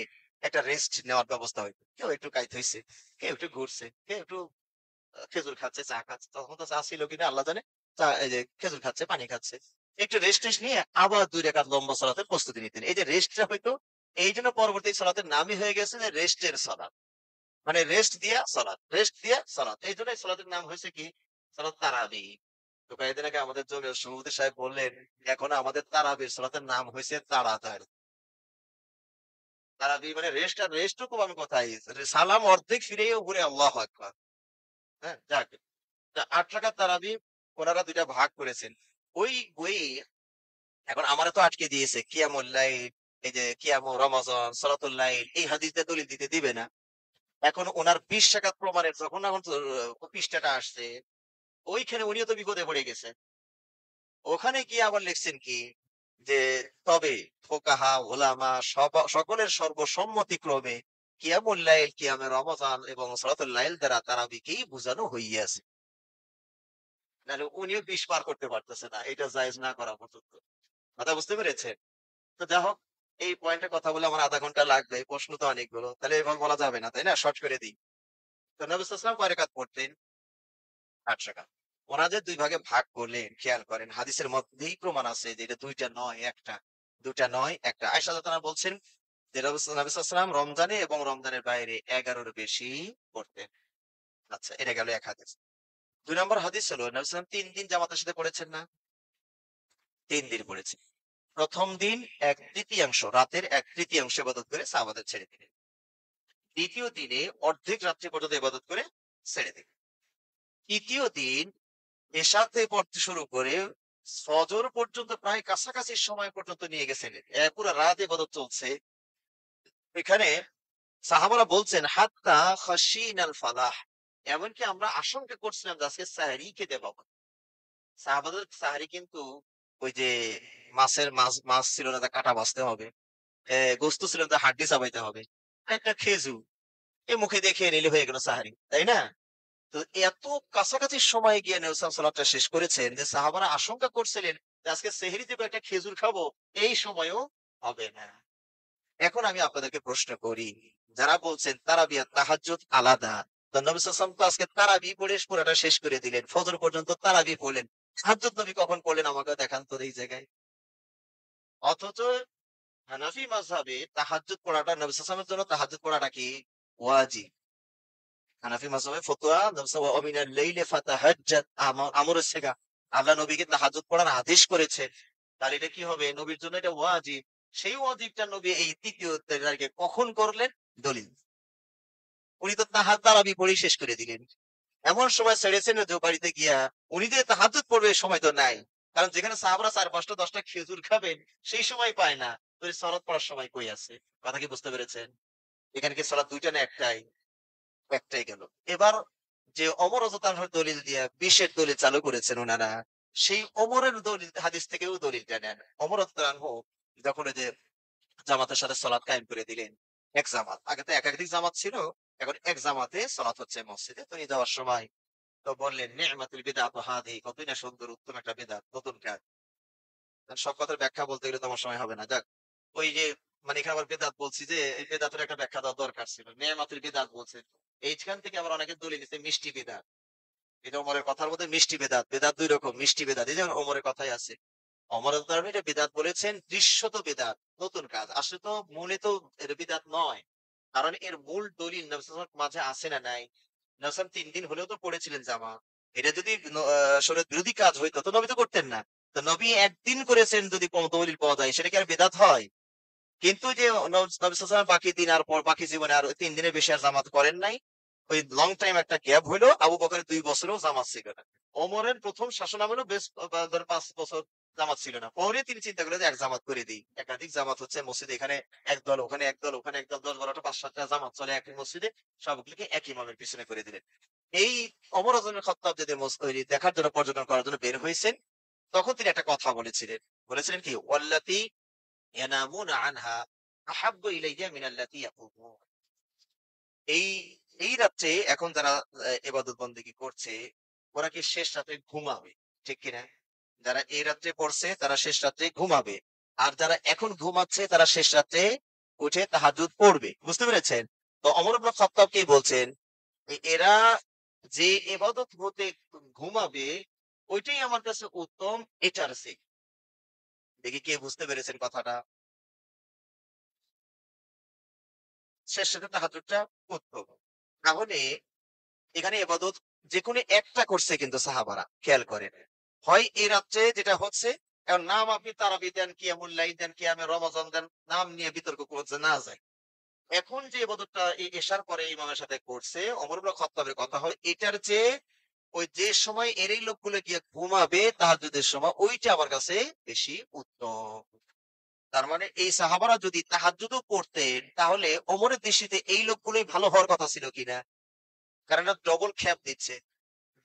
একটা রেস্ট নেওয়ার ব্যবস্থা হইতো। কেউ একটু কাইত হইছে, কেউ একটু ঘুরছে, কেউ একটু খেজুর খাচ্ছে, চা খাচ্ছে। তখন তো চা ছিল কিনা আল্লাহ জানে। চা এই যে খেজুর খাচ্ছে, পানি খাচ্ছে। একটু রেস্ট টেস্ট নিয়ে আবার ২ রাকাত লম্বা সালাতের প্রস্তুতি নিতেন। এই যে রেস্টটা হইতো, এইজন্য পরবর্তী সালাতের নামই হয়ে গেছে যে রেস্টের সালাত। মানে রেস্ট দিয়া সালাত, রেস্ট দিয়া সালাত। এইজন্য এই সালাতের নাম হয়েছে কি? সালাত তারাবি। তো কয়েকদিন আগে আমাদের জমিয়ত সভাপতি সাহেব বললেন, এখন আমাদের তারাবির সালাতের নাম হয়েছে তাড়াতাড়ি। তারাবি মানে রেস্ট, আর রেস্টও খুব আমি কোথায়? সালাম অর্ধেক ফিরেও ঘুরে আল্লাহু আকবার। হ্যাঁ? যাক। ৮ রাকাত তারাবি ওনারা ২ টা ভাগ করেছেন। ওই বইয়ে এখন আমারও তো আটকে দিয়েছে কিয়ামুল লাইল, এই যে কিয়ামু রমাজান, সালাতুল লাইল এই হাদিস দিয়ে দলিল দিতে দিবে না। এখন ওনার ২০ রাকাত প্রমাণের যখন এখন পৃষ্ঠাটা আসছে, ওইখানে উনিও তো বিপদে পড়ে গেছে। ওখানে গিয়ে আবার লিখছেন কি? যে তবে ফুকাহা, উলামা সকলের সর্বসম্মতিক্রমে কিয়ামুল লাইল, কিয়ামে রমাজান এবং সালাতুল লাইল দ্বারা তারাবিকেই বুঝানো হইয়াছে। নাহলে উনিও ২০ পার করতে পারতেছে না, এটা জায়েজ না করা পর্যন্ত। কথা বুঝতে পেরেছেন? তো যাই হোক, এই পয়েন্টে কথা বলে আমার ০.৫ ঘন্টা লাগবে। প্রশ্ন তো অনেকগুলো। তাহলে এভাবে বলা যাবে না, তাই না? শর্ট করে দিই। তো নবী সাল্লাল্লাহু আলাইহি ওয়াসাল্লাম কয় রাকাত পড়তেন? ৮ রাকাত। ওনাদের ২ ভাগে ভাগ করলেন, খেয়াল করেন। হাদিসের মধ্যেই প্রমাণ আছে যে এটা ২ টা নয় ১ টা। ২ টা নয় ১ টা। আয়েশা রাদিয়াল্লাহু আনহা বলছেন যে নবী সাল্লাল্লাহু আলাইহি ওয়াসাল্লাম রমজানে এবং রমজানের বাইরে ১১ এর বেশি পড়তেন। আচ্ছা, এটা গেল ১ হাদিস। ২ নম্বর হাদিস হলো নবী সাল্লাল্লাহু আলাইহি ওয়াসাল্লাম ৩ দিন জামাতের সাথে পড়েছেন না? ৩ দিন পড়েছেন। ১ম দিন ১/৩ রাতের ১/৩ ইবাদত করে সাহাবাদের ছেড়ে দিলেন। ২য় দিনে অর্ধেক রাত্রি পর্যন্ত ইবাদত করে ছেড়ে দিলেন। ৩য় দিন এশা থেকে পড়তে শুরু করে ফজর পর্যন্ত প্রায় কাছাকাছি সময় পর্যন্ত নিয়ে গেছেন। পুরা রাত ইবাদত চলছে। এখানে সাহাবারা বলছেন হাত্তা খাশিনাল ফালাহ। এমনকি আমরা আশঙ্কা করছিলাম যে আজকে সেহরি খেতে পাবো। সাহাবাদের সেহরি কিন্তু ওই যে মাছ ছিল না, তা কাটা বাছতে হবে। গোস্ত ছিল না, তা হাড্ডি চাবাইতে হবে। একটা খেজুর এ মুখে দেখে নিলে হয়ে গেল সাহারি, তাই না? তো এত কাছাকাছি সময়ে গিয়ে নেলসন সালাদটা শেষ করেছেন যে সাহাবারা আশঙ্কা করছিলেন যে আজকে সেহরিতে একটা খেজুর খাবো, এই সময়ও হবে না। এখন আমি আপনাদেরকে প্রশ্ন করি, যারা বলছেন তারাবিয়া তাহাজ্জুদ আলাদা, তো নবী সাল্লাল্লাহু আলাইহি ওয়াসাল্লাম তো আজকে তারাবি পড়ে পুরাটা শেষ করে দিলেন। ফজর পর্যন্ত তারাবি পড়লেন। তাহাজ্জুদ নবী কখন পড়লেন আমাকে দেখান তো এই জায়গায়। অথচ হানাফি মাযহাবে তাহাজ্জুদ পড়াটা নবী সাল্লাল্লাহু আলাইহি ওয়াসাল্লামের জন্য তাহাজ্জুদ পড়াটা কি ওয়াজিব। হানাফি মাযহাবে ফতোয়া নবী সাল্লাল্লাহু আলাইহি ওয়া মিনাল লাইলি ফাতাহাজ্জাদ আমরের সিগা। আল্লাহ নবীকে তাহাজ্জুদ পড়ার আদেশ করেছে। তাহলে এটা কি হবে? নবীর জন্য এটা ওয়াজিব। সেই ওয়াজিবটা নবী এই ৩য় তারিখে কখন করলেন? দলিল। উনি তো তারাবি পড়েই শেষ করে দিলেন। এমন সময় ছেড়েছেন যে বাড়িতে গিয়া উনি যে তাহাজ্জুদ পড়বে সময় তো নাই। কারণ যেখানে সাহাবারা ৪-৫টা ১০টা খেজুর খাবেন সেই সময় পায় না। তো এই সালাত পড়ার সময় কই আছে? কথা কি বুঝতে পেরেছেন? এখানে কি সালাত ২ টা না ১ টাই? ১ টাই গেল। এবার যে ওমর রাদিয়াল্লাহু আনহুর দলিল দিয়া ২০ এর দলিল চালু করেছেন উনারা, সেই ওমরের দলিল হাদিস থেকেও দলিলটা নেন। ওমর রাদিয়াল্লাহু আনহু যখন ওই যে জামাতের সাথে সলাৎ কায়েম করে দিলেন। এক জামাত। আগে তো একাধিক জামাত ছিল। এখন এক জামাতে সলাৎ হচ্ছে মসজিদে। তো এই যাওয়ার সময় তো বললেন, "নি'মাতুল বিদআতু হাযিহি" কতই না সুন্দর উত্তম একটা বিদআত, নতুন কাজ। সব কথার ব্যাখ্যা বলতে গেলে তো আমার সময় হবে না। যাক, ওই যে মানে এখানে আবার বেদাত বলছি যে এই বেদাতের একটা ব্যাখ্যা দেওয়া দরকার ছিল। নি'মাতুল বিদআত বলছেন। এইখান থেকে আবার অনেকে দলিল দিছে মিষ্টি বিদআত। এটা ওমরের কথার মধ্যে মিষ্টি বেদাত। বেদাত ২ রকম, মিষ্টি বেদাত। এই যেমন ওমরের কথাই আছে। ওমর রাদিয়াল্লাহু আনহু এটা বিদআত বলেছেন, দৃশ্যত বিদআত, নতুন কাজ। আসলে তো মূলে তো এটা বিদআত নয়। কারণ এর মূল দলিল নবী সাল্লাল্লাহু আলাইহি ওয়াসাল্লাম মাঝে আসে না নাই। নবী সাল্লাল্লাহু আলাইহি ওয়াসাল্লাম ৩ দিন হলেও তো পড়েছিলেন জামা। এটা যদি শরীয়ত বিরোধী কাজ হইতো তো নবী তো করতেন না। তো নবী একদিন করেছেন যদি কোন দলিল পাওয়া যায় সেটা কি আর বেদাত হয়? কিন্তু যে নবী সাল্লাল্লাহু আলাইহি ওয়াসাল্লাম বাকি দিন আর পর বাকি জীবনে আর ৩ দিনের বেশি আর জামাত করেন নাই। ওই লং টাইম একটা গ্যাপ হইলো। আবু বকরের ২ বছরেও জামাত ছিল না। ওমরের ১ম শাসনামলেও বেশ ধরেন ৫ বছর জামাত ছিল না। পরে তিনি চিন্তা করলেন যে এক জামাত করে দেই। একাধিক জামাত হচ্ছে মসজিদে, এখানে একদল, ওখানে একদল, ওখানে একদল, ১০-১২টা ৫-৭ টা জামাত চলে একই মসজিদে। সবগুলিকে এক ইমামের পিছনে করে দিলেন। এই ওমর ইবনুল খাত্তাব যেদিন ওই দেখার জন্য পর্যটন করার জন্য বের হইছেন, তখন তিনি একটা কথা বলেছিলেন। বলেছিলেন কি? "ওয়াল্লাতী ইয়ানামুনা আনহা আহাব্বু ইলাইয়া মিনাল্লাতী ইয়াকুমুন।" এই এই রাত্রে এখন যারা ইবাদত বন্দেগী করছে, ওরা কি শেষ রাতে ঘুমাবে। ঠিক কিনা? যারা এই রাত্রে পড়ছে তারা শেষ রাত্রে ঘুমাবে। আর যারা এখন ঘুমাচ্ছে তারা শেষ রাত্রে উঠে তাহাজ্জুদ পড়বে। বুঝতে পেরেছেন? তো ওমর ইবনে খাত্তাব কি বলছেন? এরা যে ইবাদত হতে ঘুমাবে ওইটাই আমার কাছে উত্তম এটার চেয়ে। দেখি কে বুঝতে পেরেছেন কথাটা? শেষ রাতে তাহাজ্জুদটা উত্তম। তাহলে এখানে এবাদত যেকোনো একটা করছে কিন্তু সাহাবারা, খেয়াল করেন। হয় এই রাত্রে যেটা হচ্ছে, এখন নাম আপনি তারাবি দেন, কিয়ামুল লাইল দেন, কিয়ামে রমাজান দেন, নাম নিয়ে বিতর্ক করতে না যায়। এখন যে ইবাদতটা এশার পরে ইমামের সাথে করছে, ওমর ইবনে খাত্তাবের কথা হয় এটার চেয়ে ওই যে সময় এর এই লোকগুলো গিয়ে ঘুমাবে তাহাজ্জুদের সময় ওইটা আমার কাছে বেশি উত্তম। তার মানে এই সাহাবারা যদি তাহাজ্জুদও পড়তেন তাহলে ওমরের দৃষ্টিতে এই লোকগুলোই ভালো হওয়ার কথা ছিল কিনা? কারণ এরা ডবল খ্যাপ দিচ্ছে।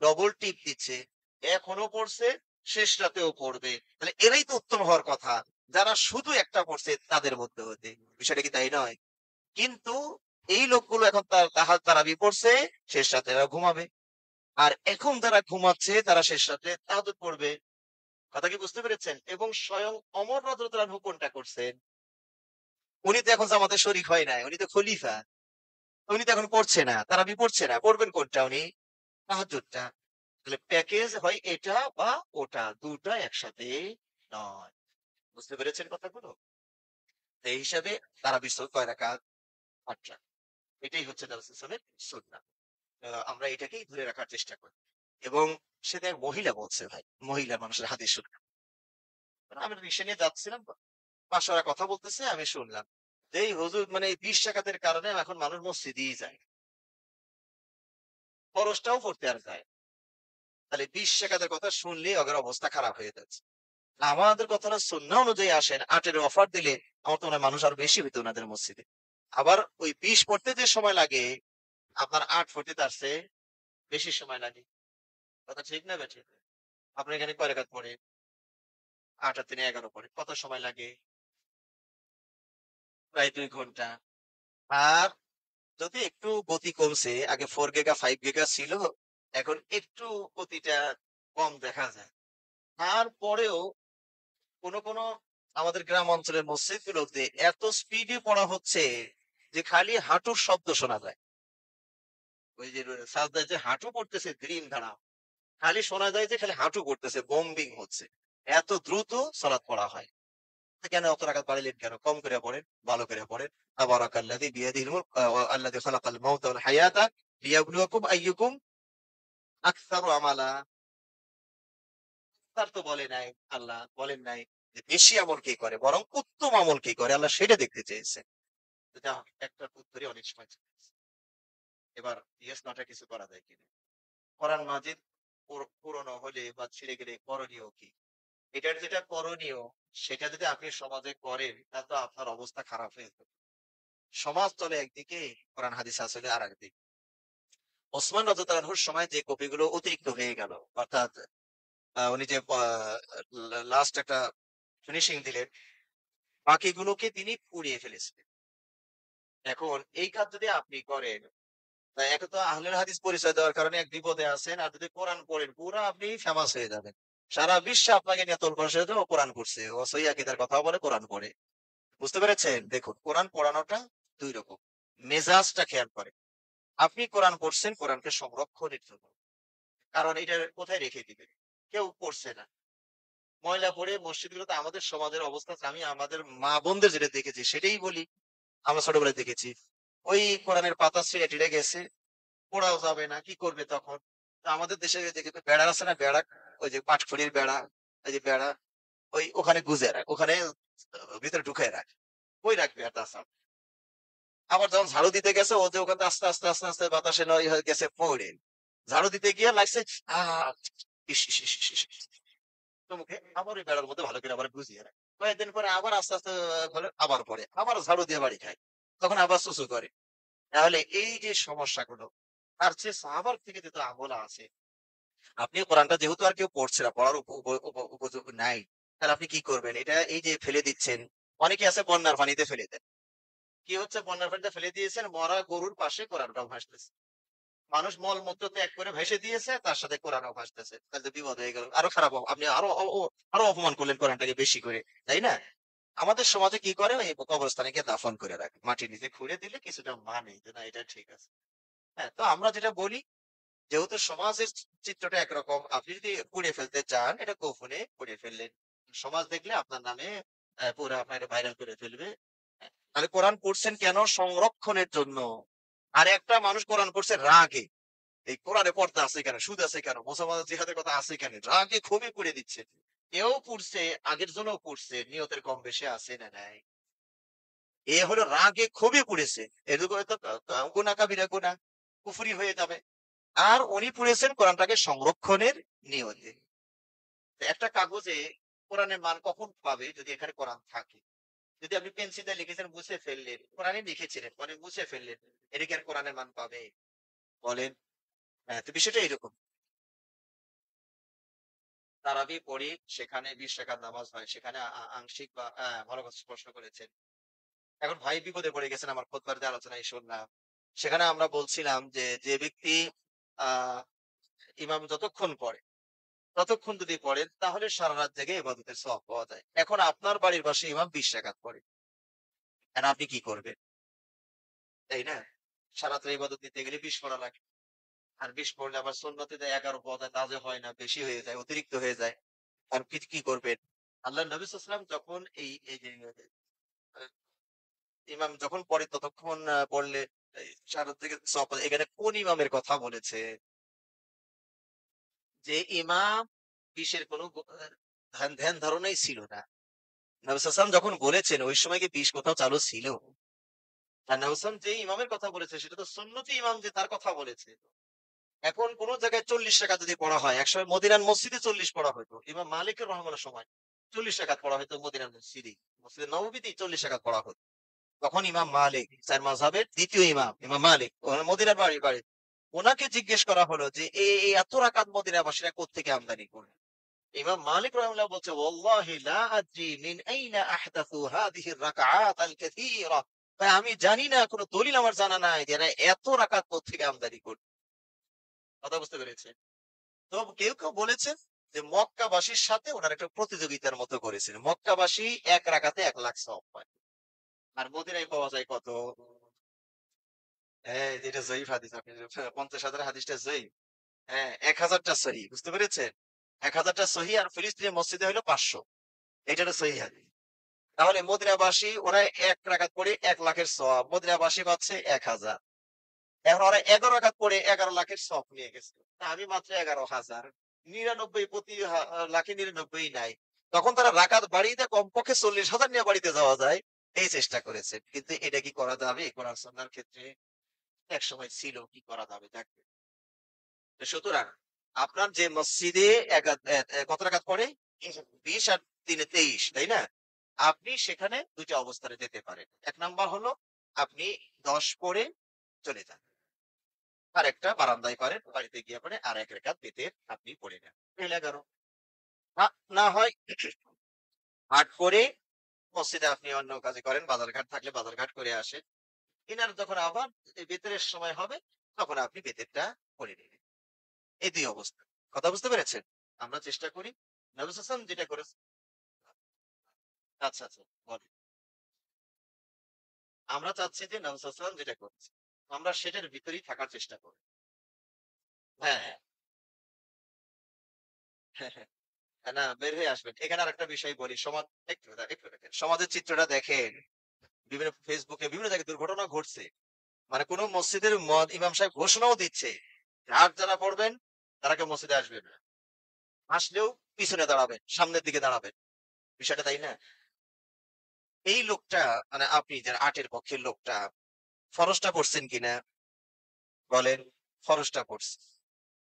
ডবল টিপ দিচ্ছে। এখনো পড়ছে, শেষ রাতেও পড়বে। তাহলে এরাই তো উত্তম হওয়ার কথা। যারা শুধু একটা পড়ছে তাদের মধ্যে হতে। বিষয়টা কি তাই নয়? কিন্তু এই লোকগুলো এখন তারাবি পড়ছে, শেষ রাতে এরা ঘুমাবে। আর এখন যারা ঘুমাচ্ছে তারা শেষ রাতে তাহাজ্জুদ পড়বে। কথা কি বুঝতে পেরেছেন? এবং স্বয়ং ওমর রাদিয়াল্লাহু আনহু কোনটা করছেন? উনি তো এখন জামাতে শরীক হয় নাই। উনি তো খলিফা। উনি তো এখন পড়ছে না। তারাবি পড়ছে না। পড়বেন কোনটা উনি? তাহাজ্জুদটা। তাহলে প্যাকেজ হয় এটা বা ওটা। ২ টা একসাথে নয়। বুঝতে পেরেছেন কথাগুলো? এই হিসাবে তারা কয় রাকাত? ৮ রাকাত। এটাই হচ্ছে রাসূল সাল্লাল্লাহু আলাইহি ওয়াসাল্লামের সুন্নাহ। আমরা এটাকেই ধরে রাখার চেষ্টা করি। এবং সেটা এক মহিলা বলছে ভাই। মহিলা মানুষের হাদিস শুনে। আমি রিক্সা নিয়ে যাচ্ছিলাম। পাশে ওরা কথা বলতেছে আমি শুনলাম। যে এই হুজুর মানে এই ২০ রাকাতের কারণে এখন মানুষ মসজিদেই যায়। খরচটাও করতে আর যায়। তাহলে ২০ রাকাতের কথা শুনলেই ওদের অবস্থা খারাপ হয়ে যাচ্ছে। আমাদের কথাটা সুন্নাহ অনুযায়ী আসেন ৮ এর অফার দিলে আমার তো মনে হয় মানুষ আরো বেশি হইতো উনাদের মসজিদে। আবার ওই ২০ পড়তে যে সময় লাগে আপনার ৮ পড়তে তার চেয়ে বেশি সময় লাগে। কথা ঠিক না বেঠিক? আপনার এখানে কয় রাকাত পড়ে? ৮ আর ৩ ১১ পড়ে। কত সময় লাগে? প্রায় ২ ঘন্টা। আর যদি একটু গতি কমছে, আগে 4 গিগা 5 গিগা ছিল, এখন একটু গতিটা কম দেখা যায়। তারপরেও কোন আমাদের গ্রাম অঞ্চলের মসজিদগুলোতে এত স্পিডে পড়া হচ্ছে যে খালি হাঁটুর শব্দ শোনা যায়। ওই যে সাজদায় যে হাঁটু পড়তেছে দ্রিম ধারাম, খালি শোনা যায় যে খালি হাঁটু পড়তেছে, বম্বিং হচ্ছে, এত দ্রুত সালাত পড়া হয়। তো কেন অত রাকাত বাড়াইলেন কেন? কম করে পড়েন, ভালো করে পড়েন। তাবারাকাল্লাযী বিয়াদিহিল মুলক আল্লাযী খালাকাল মাউতা ওয়াল হায়াতা লিয়াবলুয়াকুম আইয়ুকুম আকসারু আমালা। তার তো বলে নাই, আল্লাহ বলেন নাই যে বেশি আমল কে করে, বরং উত্তম আমল কে করে, আল্লাহ সেটা দেখতে চেয়েছেন। তো যাও, একটা উত্তরই অনেক সময় চলে আসে। এবার ইয়েস নট এ কিছু করা যায় কিনা? কোরআন মাজিদ পুরনো হলে বা ছিঁড়ে গেলে করণীয় কি? এটার যেটা করণীয় সেটা যদি আপনি সমাজে করেন, তাহলে তো আপনার অবস্থা খারাপ হয়ে যাবে। সমাজ চলে একদিকে, কোরআন হাদিস আসলে আর একদিকে। ওসমান রাদিয়াল্লাহু আনহুর সময় যে কপিগুলো অতিরিক্ত হয়ে গেল, অর্থাৎ উনি যে লাস্ট একটা ফিনিশিং দিলেন, বাকিগুলোকে তিনি পুড়িয়ে ফেলেছিলেন। এখন এই কাজ যদি আপনি করেন, তা একে তো আহলুল হাদিস পরিচয় দেওয়ার কারণে এক বিপদে আছেন, আর যদি কোরআন পড়েন পুরা আপনি ফেমাস হয়ে যাবেন। সারা বিশ্বে আপনাকে নিয়ে তোলপাড় হয়ে যাবে, ও কোরআন পড়ছে, ও সহিহ আকীদার কথা বলে, কোরআন পড়ে। বুঝতে পেরেছেন? দেখুন, কোরআন পড়ানোটা ২ রকম। মেজাজটা খেয়াল করেন। আপনি কোরআন পড়ছেন কোরআনকে সংরক্ষণের জন্য। কারণ এটা কোথায় রেখে দিবেন? কেউ পড়ছে না। ময়লা পড়ে মসজিদগুলোতে আমাদের সমাজের অবস্থা, আমি আমাদের মা বোনদের যেটা দেখেছি সেটাই বলি। আমরা ছোটবেলায় দেখেছি। ওই কোরআনের পাতা ছিঁড়ে টিড়ে গেছে, পড়াও যাবে না, কি করবে তখন? তো আমাদের দেশে দেখে বেড়া আছে না, বেড়া, ওই যে পাটখড়ির বেড়া, এই যে বেড়া, ওই ওখানে গুজে রাখ, ওখানে ভিতরে ঢুকায় রাখ। কই রাখবে আর তাছাড়া? আবার যখন ঝাড়ু দিতে গেছে, ও যে ওখানে আস্তে আস্তে আস্তে আস্তে বাতাসে নয় হয়ে গেছে পড়ে। ঝাড়ু দিতে গিয়ে লাগছে আহ ইস ইস ইস ইস ইস ইস। তো মুখে আবার ওই বেড়ার মধ্যে ভালো করে আবার গুজিয়ে রাখে। কয়েকদিন পরে আবার আস্তে আস্তে হলে আবার পড়ে, আবার ঝাড়ু দিয়ে বাড়ি খায়, তখন আবার সুসু করে। তাহলে এই যে সমস্যাগুলো, তার চেয়ে সাহাবার থেকে যেহেতু আমল আছে, আপনি কোরআনটা যেহেতু আর কেউ পড়ছে না, পড়ার উপযোগ নাই, তাহলে আপনি কি করবেন? এটা এই যে ফেলে দিচ্ছেন, অনেকে আছে বন্যার পানিতে ফেলে দেন। কি হচ্ছে, বন্যার পানিতে ফেলে দিয়েছেন, মরা গরুর পাশে কোরআনটাও ভাসতেছে। মানুষ মলমূত্র ত্যাগ করে ভেসে দিয়েছে, তার সাথে কোরআনও ভাসতেছে, তাহলে তো বিপদ হয়ে গেল, আরো খারাপ আপনি আরো আরো অপমান করলেন কোরআনটাকে বেশি করে, তাই না? আমাদের সমাজে কি করে, ওই কবরস্থানে গিয়ে দাফন করে রাখে, মাটির নিচে খুঁড়ে দিলে কিছুটা মানে যে না এটা ঠিক আছে। হ্যাঁ, তো আমরা যেটা বলি, যেহেতু সমাজের চিত্রটা একরকম, আপনি যদি পুড়ে ফেলতে চান, এটা গোপনে পুড়ে ফেললেন, সমাজ দেখলে আপনার নামে পুরো আপনার ভাইরাল করে ফেলবে। তাহলে কোরআন পড়ছেন কেন? সংরক্ষণের জন্য। আর একটা মানুষ কোরআন পড়ছে রাগে, এই কোরআনে পর্দা আছে কেন, সুদ আছে কেন, মুসলমান জিহাদের কথা আছে কেন, রাগে ক্ষোভে পড়ে দিচ্ছে। এও পড়ছে, আগের জন্য পড়ছে, নিয়তের কম বেশি আছে না নাই? এ হলো রাগে ক্ষোভে পড়েছে, এদিকে হয়তো গুনাহ কাবিরা গুনাহ, কুফরি হয়ে যাবে। আর উনি পড়েছেন কোরআনটাকে সংরক্ষণের নিয়তে। তো একটা কাগজে কোরআনের মান কখন পাবে? যদি এখানে কোরআন থাকে। যদি আপনি পেন্সিল দিয়ে লিখেছেন, মুছে ফেললেন, কোরআনে লিখেছিলেন, পরে মুছে ফেললেন, এটা কি আর কোরআনের মান পাবে? বলেন। হ্যাঁ, তো বিষয়টা এরকম। তারাবি পড়ি, সেখানে ২০ রাকাত নামাজ হয়, সেখানে আংশিক বা ভালো কথা প্রশ্ন করেছেন। এখন ভাই বিপদে পড়ে গেছেন, আমার খুতবার যে আলোচনায় শুনলাম। সেখানে আমরা বলছিলাম যে, যে ব্যক্তি আহ ইমাম যতক্ষণ পড়ে, ততক্ষণ যদি পড়েন, তাহলে সারা রাত জেগে ইবাদতের সওয়াব পাওয়া যায়। এখন আপনার বাড়ির পাশে ইমাম ২০ রাকাত পড়ে। এখন আপনি কি করবেন? তাই না? সারা রাতের ইবাদত দিতে গেলে ২০ পড়া লাগে। আর ২০ পড়লে আবার সুন্নতে দেয় ১১ পড়া যায়, তাজে হয় না, বেশি হয়ে যায়, অতিরিক্ত হয়ে যায়। আর কি করবেন? আল্লাহর নবী সাল্লাল্লাহু আলাইহি ওয়াসাল্লাম যখন এই যে আ ইমাম যখন পড়ে ততক্ষণ পড়লে সারা রাত থেকে সওয়াব পাওয়া যায়। এখানে কোন ইমামের কথা বলেছে? যে ইমাম ২০ এর কোন ধ্যান ধারণাই ছিল না। নবী সাল্লাল্লাহু আলাইহি ওয়াসাল্লাম যখন বলেছেন, ওই সময় কি ২০ কোথাও চালু ছিল? আর নবী সাল্লাল্লাহু আলাইহি ওয়াসাল্লাম যে ইমামের কথা বলেছে সেটা তো সুন্নতি ইমাম, যে তার কথা বলেছে। এখন কোন জায়গায় ৪০ রাকাত যদি পড়া হয়, একসময় মদিনার মসজিদে ৪০ পড়া হইতো। ইমাম মালিকের রহমানের সময় ৪০ রাকাত পড়া হইতো মদিনার মসজিদে। মসজিদে নববীতেই ৪০ রাকাত পড়া হতো। তখন ইমাম মালিক, ৪ মাযহাবের ২য় ইমাম, ইমাম মালিক, ওনার মদিনার বাড়ি। উনাকে জিজ্ঞেস করা হলো যে এই এত রাকাত মদিনাবাসীরা কোত্থেকে আমদানি করে? ইমাম মালিক রাহিমাহুল্লাহ বলছে, ওয়াল্লাহি লা আদ্রি মিন আইনা আহদাথু হাদিহি আর-রাকআত আল-কাসীরা। ভাই, আমি জানি না, কোন দলিল আমার জানা নাই যে এরা এত রাকাত কোত্থেকে আমদানি করে। কথা বুঝতে পেরেছেন? তো কেউ বলেছেন যে মক্কাবাসীর সাথে ওনার একটা প্রতিযোগিতার মতো করেছেন। মক্কাবাসী ১ রাকাতে ১ লাখ সওয়াব পায়। আর মদিনায় পাওয়া যায় কত? হ্যাঁ, যেটা জয়ীফ হাদিস আপনি 50,000 হাদিসটা জয়ীফ। হ্যাঁ, 1000টা সহি বুঝতে পেরেছেন? 1000টা সহি আর ফিলিস্তিনের মসজিদে হলো 500। এটা হলো সহি হাদিস। তাহলে মদিনাবাসী ওরা 1 রাকাত পড়ে 1 লাখের সওয়াব, মদিনাবাসী পাচ্ছে 1000। এখন ওরা 11 রাকাত পড়ে 11 লাখের সওয়াব নিয়ে গেছে। তা আমি মাত্র 11,000, 99 প্রতি লাখে 99 নাই। তখন তারা রাকাত বাড়িয়ে দিয়ে কমপক্ষে 40,000 নিয়ে বাড়িতে যাওয়া যায় এই চেষ্টা করেছে। কিন্তু এটা কি করা যাবে কোরআন সুন্নাহর ক্ষেত্রে? একসময় ছিল, কি করা যাবে? সুতরাং আপনার যে মসজিদে কত রাকাত পড়ে 20 আর 3 এ 23, তাই না? আপনি সেখানে দুইটা অবস্থানে যেতে পারেন। এক নাম্বার হলো আপনি 10 পড়ে চলে যান, আর একটা বারান্দায় পারেন, বাড়িতে গিয়ে পরে আর এক রাকাত বেতের আপনি পড়ে নেন, হলো 11। না না হয় 8 করে মসজিদে আপনি অন্য কাজে করেন, বাজার ঘাট থাকলে বাজার ঘাট করে আসেন। এনার যখন আবার বেতের সময় হবে তখন আপনি বেতেরটা পড়ে নেবেন। এই দুই অবস্থা। কথা বুঝতে পেরেছেন? আমরা চেষ্টা করি নবী সাল্লাল্লাহু আলাইহি ওয়াসাল্লাম যেটা করেছেন। আচ্ছা, আচ্ছা, বলেন। আমরা চাচ্ছি যে নবী সাল্লাল্লাহু আলাইহি ওয়াসাল্লাম যেটা করেছেন, আমরা সেটার ভিতরেই থাকার চেষ্টা করি। হ্যাঁ, হ্যাঁ, হ্যাঁ, হ্যাঁ। না, বের হয়ে আসবেন। এখানে আরেকটা বিষয় বলি। একটু দেখেন। সমাজের চিত্রটা দেখেন। বিভিন্ন ফেসবুকে বিভিন্ন জায়গায় দুর্ঘটনা ঘটছে। মানে কোন মসজিদের ইমাম সাহেব ঘোষণাও দিচ্ছে, আর যারা পড়বেন তারা কেউ মসজিদে আসবেন না। আসলেও পিছনে দাঁড়াবেন, সামনের দিকে দাঁড়াবেন। বিষয়টা তাই না? এই লোকটা, মানে আপনি যারা 8 এর পক্ষের লোকটা, ফরজটা পড়ছেন কিনা বলেন? ফরজটা পড়ছেন।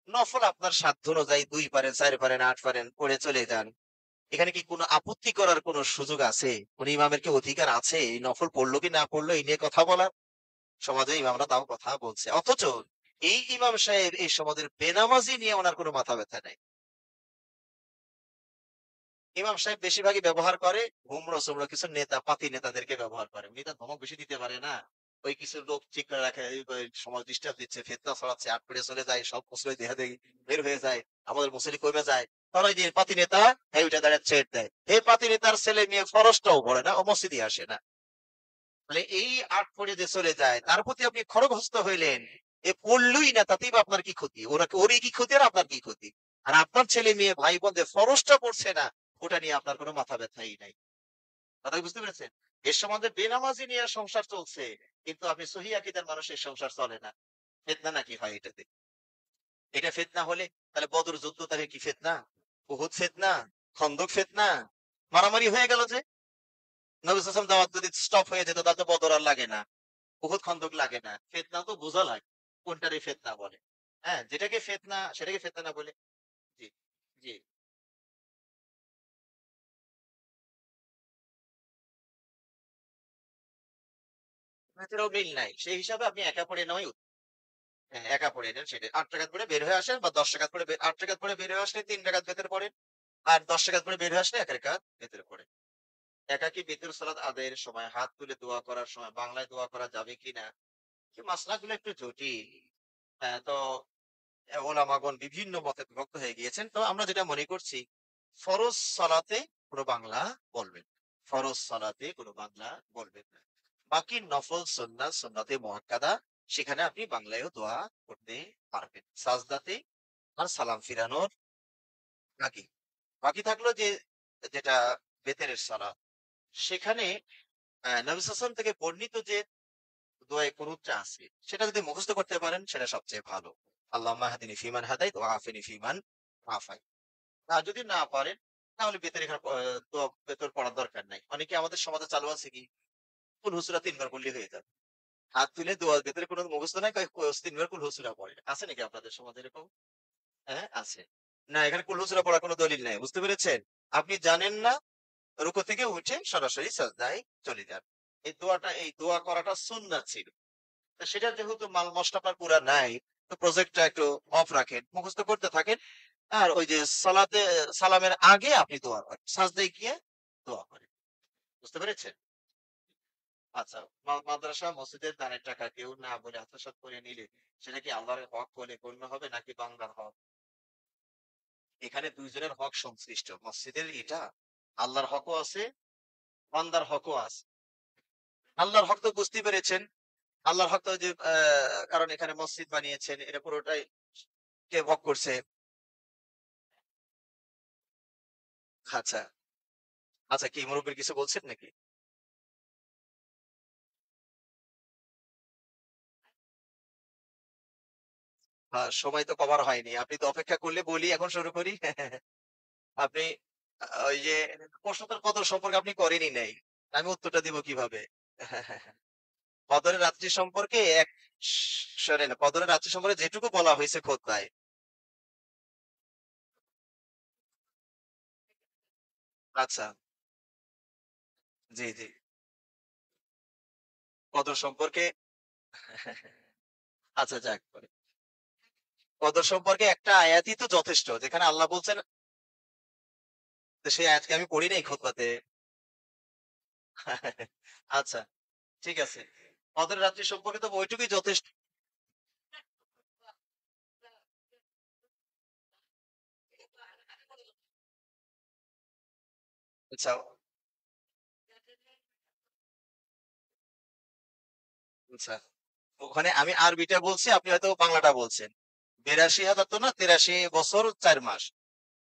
নফল আপনার সাধ্য অনুযায়ী 2 পারেন, 4 পারেন, 8 পারেন পড়ে চলে যান। এখানে কি কোনো আপত্তি করার কোনো সুযোগ আছে? কোন ইমামের কি অধিকার আছে এই নফল পড়লো কি না পড়লো এই নিয়ে কথা বলার? সমাজে ইমামরা তাও কথা বলছে। অথচ এই ইমাম সাহেব এই সমাজের বেনামাজি নিয়ে ওনার কোনো মাথা ব্যথা নাই। ইমাম সাহেব বেশিরভাগই ব্যবহার করে হুমড়ো-সুমড়ো কিছু নেতা, পাতি নেতাদেরকে ব্যবহার করে। উনি তো ধমক বেশি দিতে পারে না। ওই কিছু লোক ঠিক করে রাখে, ওই সমাজ ডিস্টার্ব দিচ্ছে, ফিতনা ছড়াচ্ছে, আট করে চলে যায়, সব মুসলিম দেহাদেহি বের হয়ে যায়, আমাদের মুসলিম কমে যায়। তখন ওই যে পাতি নেতা, হ্যাঁ ওইটা দাঁড়িয়ে ছেড় দেয়। এই পাতি নেতার ছেলে মেয়ে ফরজটাও পড়ে না, ও মসজিদে আসে না। মানে এই আট পড়ে যে চলে যায়, তার প্রতি আপনি খড়গহস্ত হইলেন। এ পড়লই না, তাতেই বা আপনার কি ক্ষতি? ওরই কি ক্ষতি আর আপনার কি ক্ষতি? আর আপনার ছেলে মেয়ে ভাই বোন যে ফরজটা পড়ছে না, ওটা নিয়ে আপনার কোনো মাথা ব্যথাই নাই। কথা কি বুঝতে পেরেছেন? এর সমাজে বেনামাজি নিয়ে সংসার চলছে, কিন্তু আপনি সহি আকীদার মানুষের সংসার চলে না। ফিতনা নাকি হয় এটাতে? এটা ফিতনা হলে তাহলে বদর যুদ্ধ তাহলে কি ফিতনা? উহুদ ফিতনা? খন্দক ফিতনা? মারামারি হয়ে গেল যে। নবী সাল্লাল্লাহু আলাইহি ওয়াসাল্লাম দাওয়াত যদি স্টপ হয়ে যেত তাহলে তো বদর আর লাগে না, উহুদ খন্দক লাগে না। ফিতনা তো বোঝা লাগে কোনটারে ফিতনা বলে। হ্যাঁ, যেটাকে ফিতনা সেটাকে ফিতনা না বলে। জি, জি। ভেতরেও মিল নাই। সেই হিসাবে আপনি একা পড়ে নেওয়াই উত্তম। হ্যাঁ, একা পড়ে নেন সেটাই। ৮ রাকাত পড়ে বের হয়ে আসেন, বা ১০ রাকাত পড়ে ৮ রাকাত পড়ে বের হয়ে আসলে ৩ রাকাত ভেতরে পড়েন। আর ১০ রাকাত পড়ে বের হয়ে আসলে ১ রাকাত ভেতরে পড়েন। একাকী বিতর সালাত আদায়ের সময় হাত তুলে দোয়া করার সময় বাংলায় দোয়া করা যাবে কিনা? এই মাসলাগুলো একটু জটিল। তো ওলামাগণ বিভিন্ন মতে বিভক্ত হয়ে গিয়েছেন। তো আমরা যেটা মনে করছি, ফরজ সালাতে কোনো বাংলা বলবেন। ফরজ সালাতে কোনো বাংলা বলবেন না। বাকি নফল সুন্নাত, সুন্নাতে মুআক্কাদা, সেখানে আপনি বাংলায়ও দোয়া করতে পারবেন। সাজদাতে আর সালাম ফিরানোর আগে। বাকি থাকলো যে যেটা বেতেরের সালাত, সেখানে নবী সাল্লাল্লাহু আলাইহি ওয়াসাল্লাম থেকে বর্ণিত যে দোয়ায়ে কুনুতটা আছে, সেটা যদি মুখস্থ করতে পারেন সেটা সবচেয়ে ভালো। আল্লাহুম্মা হদিনি ফিমান হাদাইত ওয়া আফিনি ফিমান আফাইত। আর যদি না পারেন তাহলে বেতের এখানে দোয়া বেতর পড়ার দরকার নাই। অনেকে আমাদের সমাজে চালু আছে কি, কুল হুসুরা ৩ বার পড়লেই হয়ে যাবে। হাত তুলে দোয়া ভেতরে কোনো মুখস্থ নাই, কয় ৩ বার কুল হুসুরা পড়ে। আছে নাকি আপনাদের সমাজে এরকম? হ্যাঁ, আছে। না, এখানে কুল হুসুরা পড়ার কোনো দলিল নাই। বুঝতে পেরেছেন? আপনি জানেন না, রুকু থেকে উঠে সরাসরি সাজদায় চলে যান। এই দোয়া করাটা সুন্নাত ছিল। তো সেটা যেহেতু মাল মশলা আপনার পুরা নাই, তো প্রজেক্টটা একটু অফ রাখেন, মুখস্থ করতে থাকেন। আর ওই যে সালাতে সালামের আগে আপনি দোয়া করেন, সাজদায় গিয়ে দোয়া করেন। বুঝতে পেরেছেন? আচ্ছা, মাদ্রাসা মসজিদের দানের টাকা কেউ না বলে আত্মসাৎ করে নিলে সেটা কি আল্লাহর হক বলে গণ্য হবে নাকি বান্দার হক? এখানে দুইজনের হক সংশ্লিষ্ট। মসজিদের এটা আল্লাহর হকও আছে, বান্দার হকও আছে। আল্লাহর হক তো বুঝতে পেরেছেন। আল্লাহর হক তো ওই যে কারণ এখানে মসজিদ বানিয়েছেন এটা পুরোটাই কে ভোগ করছে? আচ্ছা, আচ্ছা কি মুরব্বির কিছু বলছেন নাকি? সময় তো কভার হয়নি। আপনি তো অপেক্ষা করলে বলি এখন শুরু করি। আপনি ওই যে প্রশ্নটার কদর সম্পর্কে আপনি করেনই নাই। আমি উত্তরটা দিব কিভাবে? কদরের রাত্রি সম্পর্কে শোনেন, কদরের রাত্রি সম্পর্কে যেটুকু বলা হয়েছে খোতবায়। আচ্ছা, জি, জি। কদর সম্পর্কে আচ্ছা যাক। কদর সম্পর্কে একটা আয়াতই তো যথেষ্ট। যেখানে আল্লাহ বলছেন সেই আয়াতকে আমি পড়ি নাই খুতবাতে। আচ্ছা, ঠিক আছে। কদরের রাত্রি সম্পর্কে তো ওইটুকুই যথেষ্ট। আচ্ছা, আচ্ছা। ওখানে আমি আরবিটা বলছি, আপনি হয়তো বাংলাটা বলছেন। ৮২,০০০ তো না ৮৩ বছর ৪ মাস।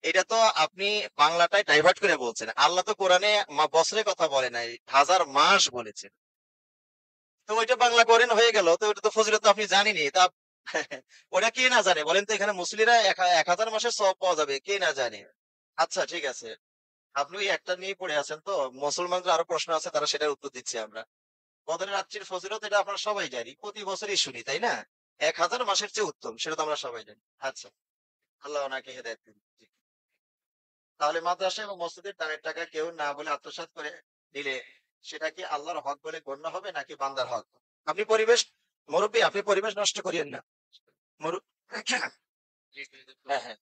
এটা তো আপনি বাংলাটাই ডাইভার্ট করে বলছেন। আল্লাহ তো কোরআনে বছরের কথা বলে নাই, হাজার মাস বলেছেন। তো ওইটা বাংলা করেন হয়ে গেল। তো ওটা তো ফজিলত তো আপনি জানেনই। তা ওটা কে না জানে? বলেন তো এখানে মুসলিরা ১,০০০ মাসের সওয়াব পাওয়া যাবে। কে না জানে? আচ্ছা ঠিক আছে। আপনি ওই একটা নিয়েই পড়ে আছেন তো। মুসলমানদের আরো প্রশ্ন আছে তারা সেটার উত্তর দিচ্ছি আমরা। বদরের রাত্রির ফজিলত এটা আপনারা সবাই জানি। প্রতি বছরই শুনি, তাই না? ১,০০০ মাসের চেয়ে উত্তম। সেটা তো আমরা সবাই জানি। আচ্ছা। আল্লাহ ওনাকে হেদায়েত দিন। জি। তাহলে মাদ্রাসা এবং মসজিদের দানের টাকা কেউ না বলে আত্মসাৎ করে নিলে সেটা কি আল্লাহর হক বলে গণ্য হবে নাকি বান্দার হক? আপনি পরিবেশ মুরব্বী আপনি পরিবেশ নষ্ট করিয়েন না। মুরু হ্যাঁ, হ্যাঁ।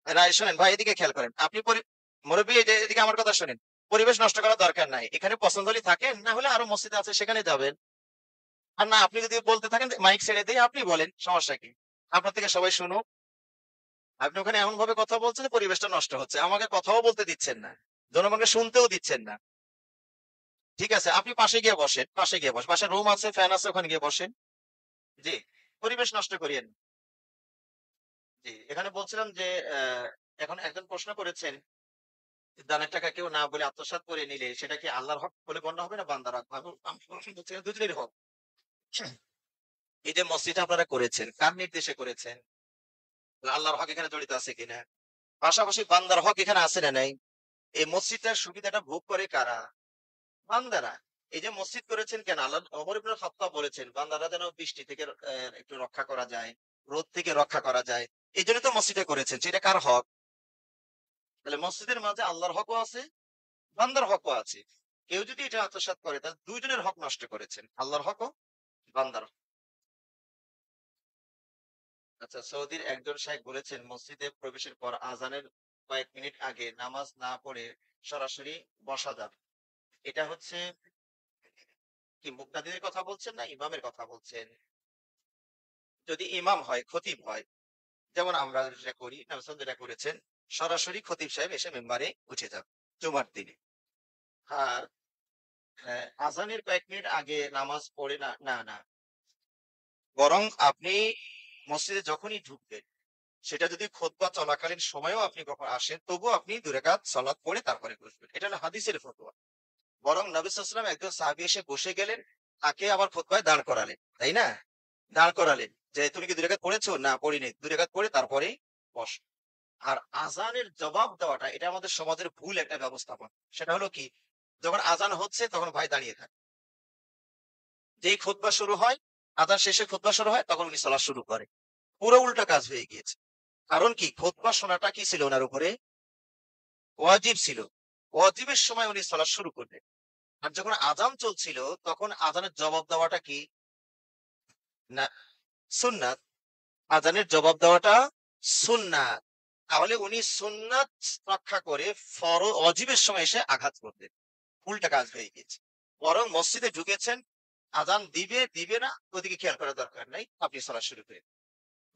রায় শোনেন ভাই এদিকে খেয়াল করেন। আপনি মুরব্বী এই যে এদিকে আমার কথা শোনেন। পরিবেশ নষ্ট করার দরকার নাই। এখানে পছন্দ হলে থাকেন, না হলে আরো মসজিদ আছে সেখানে যাবেন। আর না আপনি যদি বলতে থাকেন মাইক ছেড়ে দিয়ে আপনি বলেন সমস্যা কি? আপনার থেকে সবাই শুনুক। আপনি ওখানে এমন ভাবে কথা বলছেন যে পরিবেশটা নষ্ট হচ্ছে। আমাকে কথাও বলতে দিচ্ছেন না। জনগণকে শুনতেও দিচ্ছেন না। ঠিক আছে, আপনি পাশে গিয়ে বসেন। পাশে গিয়ে বসেন। পাশে রুম আছে, ফ্যান আছে, ওখানে গিয়ে বসেন। জি। পরিবেশ নষ্ট করিয়েন না। জি। এখানে বলছিলাম যে এখন একজন প্রশ্ন করেছেন, দানের টাকা কেউ না বলে আত্মসাৎ করে নিলে সেটা কি আল্লাহর হক বলে গণ্য হবে না বান্দার হক? আমি বলছি দুজনেরই হক। এই যে মসজিদটা আপনারা করেছেন, কার নির্দেশে করেছেন? আল্লাহর হক এখানে জড়িত আছে কিনা? পাশাপাশি বান্দার হক এখানে আছে না নাই? এই মসজিদটার সুবিধাটা ভোগ করে কারা? বান্দারা। এই যে মসজিদ করেছেন কেন? আল্লাহ ওমর ইবনে খাত্তাব বলেছেন, বান্দারা যেন বৃষ্টি থেকে একটু রক্ষা করা যায়, রোদ থেকে রক্ষা করা যায়। এজন্য তো মসজিদটা করেছেন। সেটা কার হক? তাহলে মসজিদের মাঝে আল্লাহর হকও আছে, বান্দার হকও আছে। কেউ যদি এটা আত্মসাৎ করে তাহলে ২ জনের হক নষ্ট করেছেন। আল্লাহর হকও, বান্দার হক। আচ্ছা, সৌদির একজন শাইখ বলেছেন মসজিদে প্রবেশের পর আযানের কয়েক মিনিট আগে নামাজ না পড়ে সরাসরি বসা যাবে। এটা হচ্ছে কি মুক্তাদিদের কথা বলছেন না ইমামের কথা বলছেন? যদি ইমাম হয়, খতিব হয়, যেমন আমরা যেটা করি, নবী সাল্লাল্লাহু আলাইহি ওয়াসাল্লাম যেটা করেছেন, সরাসরি খতিব সাহেব এসে মিম্বারে উঠে যাবে জুমার দিনে। আর হ্যাঁ, আযানের কয়েক মিনিট আগে নামাজ পড়ে না, না, না। বরং আপনি মসজিদে যখনই ঢুকবেন, সেটা যদি খুতবা চলাকালীন সময়েও আপনি কখন আসেন, তবুও আপনি ২ রাকাত সালাত পড়ে তারপরে বসবেন। এটা হলো হাদিসের ফতোয়া। বরং নবী সাল্লাল্লাহু আলাইহি ওয়াসাল্লাম একজন সাহাবী এসে বসে গেলেন, তাকে আবার খুতবায় দাঁড় করালেন। তাই না? দাঁড় করালেন। যে তুমি কি ২ রাকাত পড়েছো? না পড়িনি। ২ রাকাত পড়ে তারপরেই বস। আর আযানের জবাব দেওয়াটা এটা আমাদের সমাজের ভুল একটা ব্যবস্থাপনা। সেটা হলো কি? যখন আযান হচ্ছে তখন ভাই দাঁড়িয়ে থাক। যেই খুতবা শুরু হয়, আযান শেষে খুতবা শুরু হয় তখন উনি সালাত শুরু করে। পুরো উল্টা কাজ হয়ে গিয়েছে। কারণ কি? খুতবা শোনাটা কি ছিল উনার উপরে? ওয়াজিব ছিল। ওয়াজিবের সময় উনি সালাত শুরু করলেন। আর যখন আযান চলছিল তখন আযানের জবাব দেওয়াটা কি? না সুন্নাত। আযানের জবাব দেওয়াটা সুন্নাত। তাহলে উনি সুন্নাত রক্ষা করে ওয়াজিবের সময় এসে আঘাত করলেন। উল্টা কাজ হয়ে গিয়েছে। বরং মসজিদে ঢুকেছেন, আযান দিবে, দিবে না ওদিকে খেয়াল করার দরকার নাই। আপনি সালাত শুরু করেন।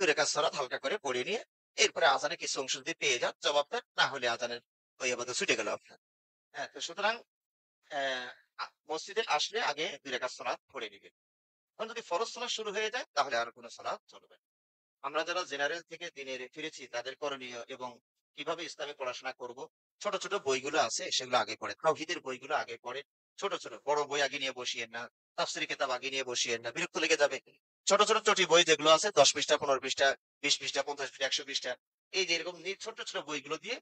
২ রাকাত সালাত হালকা করে পড়ে নিয়ে এরপরে আযানের কিছু অংশ যদি পেয়ে যান জবাবটা, না হলে আযানের ওই ইবাদত ছুটে গেল আপনার। হ্যাঁ, তো সুতরাং অ্যা মসজিদে আসলে আগে ২ রাকাত সালাত পড়ে নিবেন। এখন যদি ফরজ সালাত শুরু হয়ে যায় তাহলে আর কোনো সালাত চলবে না। আমরা যারা জেনারেল থেকে দিনে ফিরেছি তাদের করণীয় এবং কিভাবে ইসলামী পড়াশোনা করব, ছোট ছোট বইগুলো আছে সেগুলো আগে পড়ে, তাওহীদের বইগুলো আগে পড়ে। ছোট ছোট বড় বই আগে নিয়ে বসিয়েন না, তাফসীরি কিতাব আগে নিয়ে বসিয়েন না, বিরক্ত লেগে যাবে। ছোট ছোট চটি বই যেগুলো আছে 10 পৃষ্ঠা, 15 পৃষ্ঠা, 20 পৃষ্ঠা, 50 পৃষ্ঠা, 100 পৃষ্ঠা, এই যে এরকম ছোট ছোট বইগুলো দিয়ে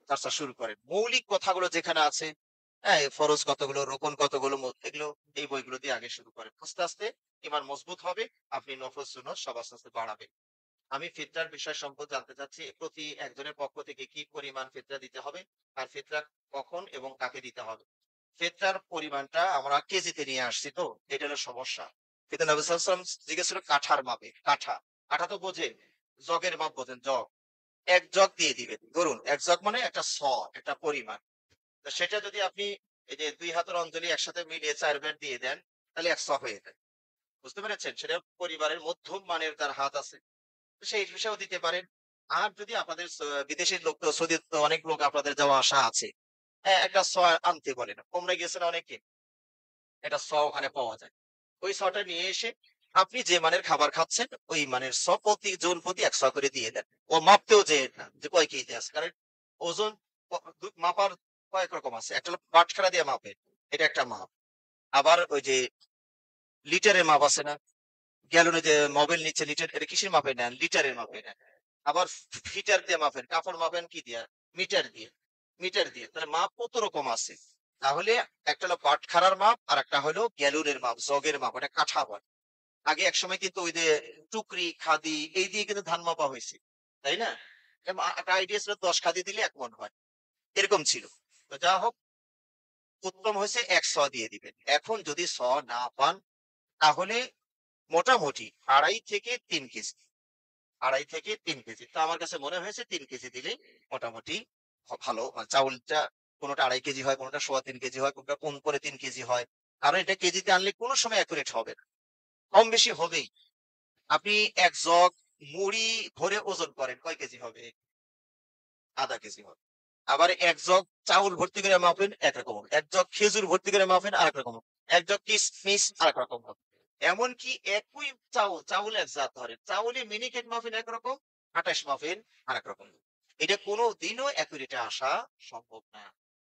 চর্চা শুরু করেন। মৌলিক কথাগুলো যেখানে আছে, হ্যাঁ, ফরজ কতগুলো, রোকন কতগুলো, এগুলো এই বইগুলো দিয়ে আগে শুরু করেন। আস্তে আস্তে ইমান মজবুত হবে, আপনি নফল সুন্নত সব আস্তে আস্তে বাড়াবেন। আমি ফিতরার বিষয় সম্পর্কে জানতে চাচ্ছি, প্রতি একজনের পক্ষ থেকে কি পরিমাণ ফিতরা দিতে হবে, আর ফিতরা কখন এবং কাকে দিতে হবে। ফিতরার পরিমাণটা আমরা কেজিতে নিয়ে আসছি, তো এটা হলো সমস্যা। কিন্তু নবী সাল্লাল্লাহু আলাইহি ওয়াসাল্লাম জিজ্ঞেস ছিল কাঠার মাপে। কাঠা, কাঠা তো বোঝেন, জগের মাপ বোঝেন, জগ। 1 জগ দিয়ে দিবেন, ধরুন 1 জগ মানে একটা একটা পরিমাণ। তো সেটা যদি আপনি এই যে 2 হাতের অঞ্জলি একসাথে মিলিয়ে 4 বার দিয়ে দেন, তাহলে 1 হয়ে যায়। বুঝতে পেরেছেন? সেটা পরিবারের মধ্যম মানের যার হাত আছে, সেই হিসেবেও দিতে পারেন। আর যদি আপনাদের বিদেশের লোক, তো সৌদি তো অনেক লোক আপনাদের যাওয়া আসা আছে, হ্যাঁ, একটা আনতে বলেন, তোমরা গেছেন অনেকে, একটা ওখানে পাওয়া যায়। ওই টা নিয়ে এসে আপনি যে মানের খাবার খাচ্ছেন ওই মানের প্রতি জন প্রতি 1 করে দিয়ে দেন। ও মাপতেও যে না যে কয় কেজি আছে, কারণ ওজন মাপার কয়েক রকম আছে। একটা হলো বাটখারা দিয়ে মাপে, এটা একটা মাপ। আবার ওই যে লিটারের মাপ আছে না, গ্যালনে যে মোবাইল নিচ্ছে লিটার, এটা কিসের মাপে নেন? লিটারের মাপে নেন। আবার ফিটার দিয়ে মাপেন, কাপড় মাপেন কি দিয়া? মিটার দিয়ে। মিটার দিয়ে। তাহলে মাপ কত রকম আছে? তাহলে একটা হলো বাটখারার মাপ, আর একটা হলো গ্যালনের মাপ, জগের মাপ, এটা কাঠা বলে। আগে একসময় কিন্তু ওই যে টুকরি, খাদি এই দিয়ে কিন্তু ধান মাপা হয়েছে, তাই না? একটা আইডিয়া ছিল 10 খাদি দিলে 1 মণ হয়, এরকম ছিল। তো যা হোক, উত্তম হয়েছে 1 দিয়ে দিবেন। এখন যদি না পান, তাহলে মোটামুটি 2.5 থেকে 3 কেজি, 2.5 থেকে 3 কেজি। তো আমার কাছে মনে হয়েছে 3 কেজি দিলেই মোটামুটি ভালো। চাউলটা কোনোটা 2.5 কেজি হয়, কোনোটা 3.25 কেজি হয়, কোনোটা কম করে 3 কেজি হয়। কারণ এটা কেজিতে আনলে কোনো সময় অ্যাকুরেট হবে না, কম বেশি হবেই। আপনি 1 জগ মুড়ি ভরে ওজন করেন, কয় কেজি হবে? ½ কেজি হবে। আবার 1 জগ চাউল ভর্তি করে মাপেন, একরকম হবে। 1 জগ খেজুর ভর্তি করে মাপেন, আরেক রকম হবে। 1 জগ কিশমিশ, আরেক রকম হবে। এমনকি একই চাউল এক জাত ধরেন, চাউলে মিনিকেট মাফিন একরকম, 28 মাফিন আরেক রকম। এটা কোনো দিনও অ্যাকুরেটে আসা সম্ভব না।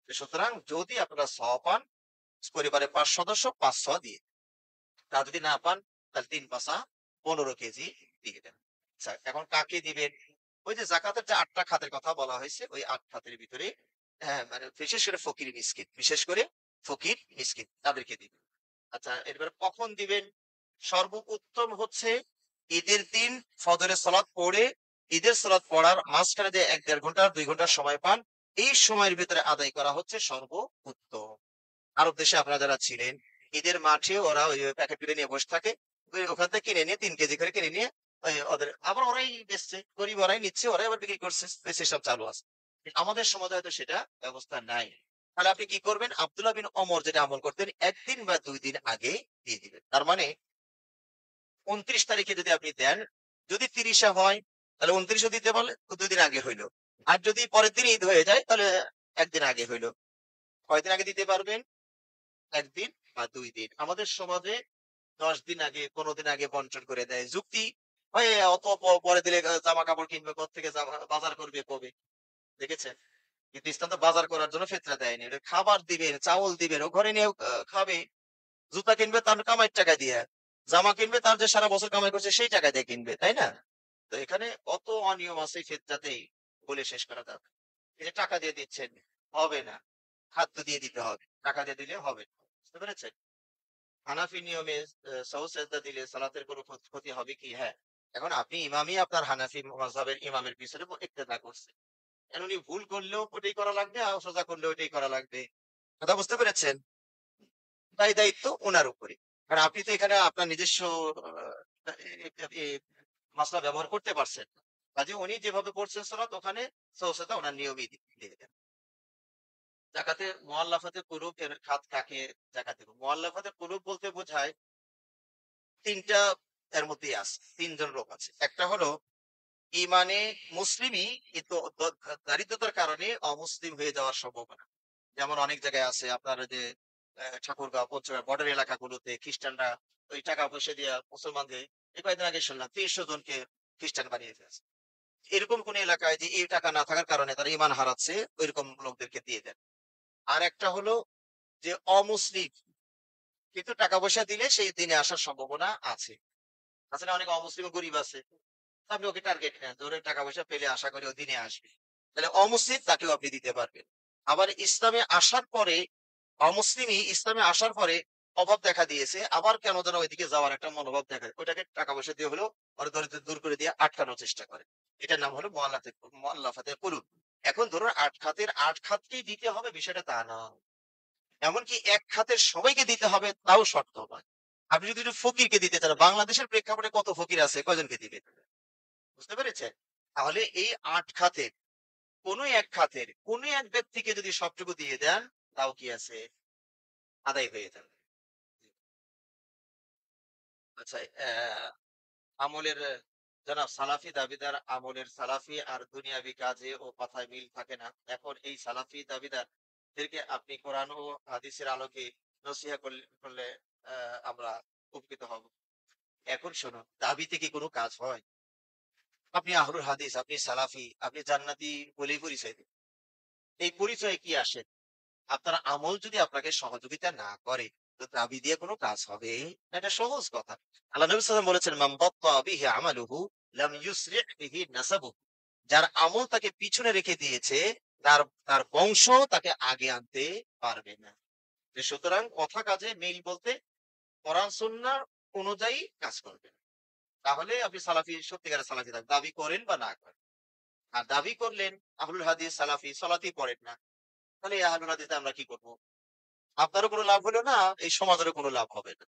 সুতরাং যদি আপনারা পান, পরিবারের 5 সদস্য 5 দিয়ে, তা যদি না পান তাহলে 3 5 15 কেজি দিয়ে দেন। আচ্ছা, এখন কাকে দিবেন? ওই যে জাকাতের যে 8টা খাতের কথা বলা হয়েছে, ওই 8 খাতের ভিতরে, হ্যাঁ, মানে বিশেষ করে ফকির মিসকিন, বিশেষ করে ফকির মিসকিন তাদেরকে দিবেন। আচ্ছা, এরপরে কখন দিবেন? সর্বোত্তম হচ্ছে ঈদের দিন ফজরের সালাত পড়ে, ঈদের সালাত পড়ার মাঝখানে যে 1 1.5 ঘন্টা 2 ঘন্টা সময় পান, এই সময়ের ভিতরে আদায় করা হচ্ছে সর্বোত্তম। আরব দেশে আপনারা যারা ছিলেন, ঈদের মাঠে ওরা ওই প্যাকেট করে নিয়ে বসে থাকে, ওখান থেকে কিনে নিয়ে 3 কেজি করে কিনে নিয়ে ওই ওদের আবার ওরাই বেচছে, গরিব ওরাই নিচ্ছে, ওরাই আবার বিক্রি করছে, সব চালু আছে। আমাদের সমাজে হয়তো সেটা ব্যবস্থা নাই। তাহলে আপনি কি করবেন? আব্দুল্লাহ বিন ওমর যেটা আমল করতেন, 1 দিন বা 2 দিন আগে দিয়ে দিবেন। তার মানে 29 তারিখে যদি আপনি দেন, যদি 30-এ হয় তাহলে 29-ও দিতে পারলে তো 2 দিন আগে হইলো। আর যদি পরের দিন ঈদ হয়ে যায় তাহলে 1 দিন আগে হইলো। কয়দিন আগে দিতে পারবেন? 1 দিন বা 2 দিন। আমাদের সমাজে 10 দিন আগে, 15 দিন আগে বন্টন করে দেয়। যুক্তি, ওই অত পরে দিলে জামা কাপড় কিনবে কোত্থেকে, বাজার করবে কবে? দেখেছেন? কিন্তু ইসলাম তো বাজার করার জন্য ফিতরা দেয়নি। ওটা খাবার দিবেন, চাউল দিবেন, ও ঘরে নিয়ে খাবে। জুতা কিনবে তার কামাইয়ের টাকা দিয়ে। জামা কিনবে তার যে সারা বছর কামাই করছে সেই টাকা দিয়ে কিনবে, তাই না? তো এখানে অত অনিয়ম আছে এই ফিতরাতেই, বলে শেষ করা যাবে না। এই যে টাকা দিয়ে দিচ্ছেন, হবে না। খাদ্য দিয়ে দিতে হবে। টাকা দিয়ে দিলে হবে না। বুঝতে পেরেছেন? হানাফি নিয়মে সহজ সেজদা দিলে সালাতের কোনো ক্ষতি হবে কি? হ্যাঁ। এখন আপনি ইমামই আপনার হানাফি মাযহাবের ইমামের পিছনে ইক্তেদা করছেন। এখন উনি ভুল করলেও ওটাই করা লাগবে, আর সোজা করলেও ওটাই করা লাগবে। কথা বুঝতে পেরেছেন? তাই দায়িত্ব উনার উপরে। কারণ আপনি তো এখানে আপনার নিজস্ব মাসলা ব্যবহার করতে পারছেন। কাজে উনি যেভাবে করছেন সালাত, ওখানে সহজতা ওনার নিয়মই দিয়ে দেন। জাকাতে মুআল্লাফাতে কুলুব এর খাত কাকে জাকাত দেব? মুআল্লাফাতে কুলুব বলতে বোঝায় ৩টা, এর মধ্যেই আছে। ৩ জন লোক আছে। একটা হলো ইমানে মুসলিমই, কিন্তু দারিদ্রতার কারণে অমুসলিম হয়ে যাওয়ার সম্ভাবনা। যেমন অনেক জায়গায় আছে আপনার, যে ঠাকুরগাঁও, পঞ্চগড় বর্ডার এলাকাগুলোতে খ্রিস্টানরা ওই টাকা পয়সা দিয়ে মুসলমানদের এই কয়েকদিন আগে শুনলাম ৩০০ জনকে খ্রিস্টান বানিয়ে ফেলছে। এরকম কোন এলাকায় যে এই টাকা না থাকার কারণে তারা ঈমান হারাচ্ছে, ওইরকম লোকদেরকে দিয়ে দেন। আর একটা হলো যে অমুসলিম কিন্তু টাকা পয়সা দিলে সেই দিনে আসার সম্ভাবনা আছে। আসলে অনেক অমুসলিম গরিব আছে। আপনি ওকে টার্গেট নেন, ধরে টাকা পয়সা পেলে আশা করি ও দিনে আসবে। তাহলে অমুসলিম তাকেও আপনি দিতে পারবেন। আবার ইসলামে আসার পরে অমুসলিমই ইসলামে আসার পরে অভাব দেখা দিয়েছে, আবার কেন যেন ওইদিকে যাওয়ার একটা মনোভাব দেখা যায়, ওইটাকে টাকা পয়সা দিয়ে হলেও ওর দরিদ্র দূর করে দিয়ে আটকানোর চেষ্টা করে। এটার নাম হলো মুআল্লাফাতে কুলুব। এখন ধরুন আট খাতের আট খাতকেই দিতে হবে বিষয়টা তা না। এমনকি এক খাতের সবাইকে দিতে হবে তাও শর্ত নয়। আপনি যদি একটু ফকিরকে দিতে চান, বাংলাদেশের প্রেক্ষাপটে কত ফকির আছে, কয়জনকে দিবেন? বুঝতে পেরেছেন? তাহলে এই আট খাতের কোন এক খাতের কোন এক ব্যক্তিকে যদি সবটুকু দিয়ে দেন, তাও কি আছে, আদায় হয়ে যাবে। আচ্ছা, আমলের জনাব সালাফি দাবিদার আমলের সালাফি আর দুনিয়াবি কাজে ও কথায় মিল থাকে না। এখন এই সালাফি দাবিদারদেরকে আপনি কোরআন ও হাদিসের আলোকে নসিহা করলে করলে আমরা উপকৃত হব। এখন শোনো, দাবিতে কি কোনো কাজ হয়? আপনি আহলুল হাদিস, আপনি সালাফি, আপনি জান্নাতি বলেই পরিচয় দিন। এই পরিচয়ে কি আসে? আপনার আমল যদি আপনাকে সহযোগিতা না করে, তো দাবি দিয়ে কোনো কাজ হবে না। এটা সহজ কথা। আল্লাহ নবী সাল্লাল্লাহু আলাইহি ওয়াসাল্লাম বলেছেন, মান বাত্তা বিহি আমালুহু লাম ইউসরি বিহি নাসাবুহু। যার আমল তাকে পিছনে রেখে দিয়েছে, তার তার বংশ তাকে আগে আনতে পারবে না। যে সুতরাং কথা কাজে মিল বলতে কোরআন সুন্নাহ অনুযায়ী কাজ করবেন। তাহলে আপনি সালাফি, সত্যিকারের সালাফি থাকবেন। দাবি করেন বা না করেন। আর দাবি করলেন আহলুল হাদিস সালাফি, সালাতই পড়েন না। তাহলে এই আহলুল হাদিসে আমরা কি করব? আপনারও কোনো লাভ হলো না, এই সমাজেরও কোনো লাভ হবে না।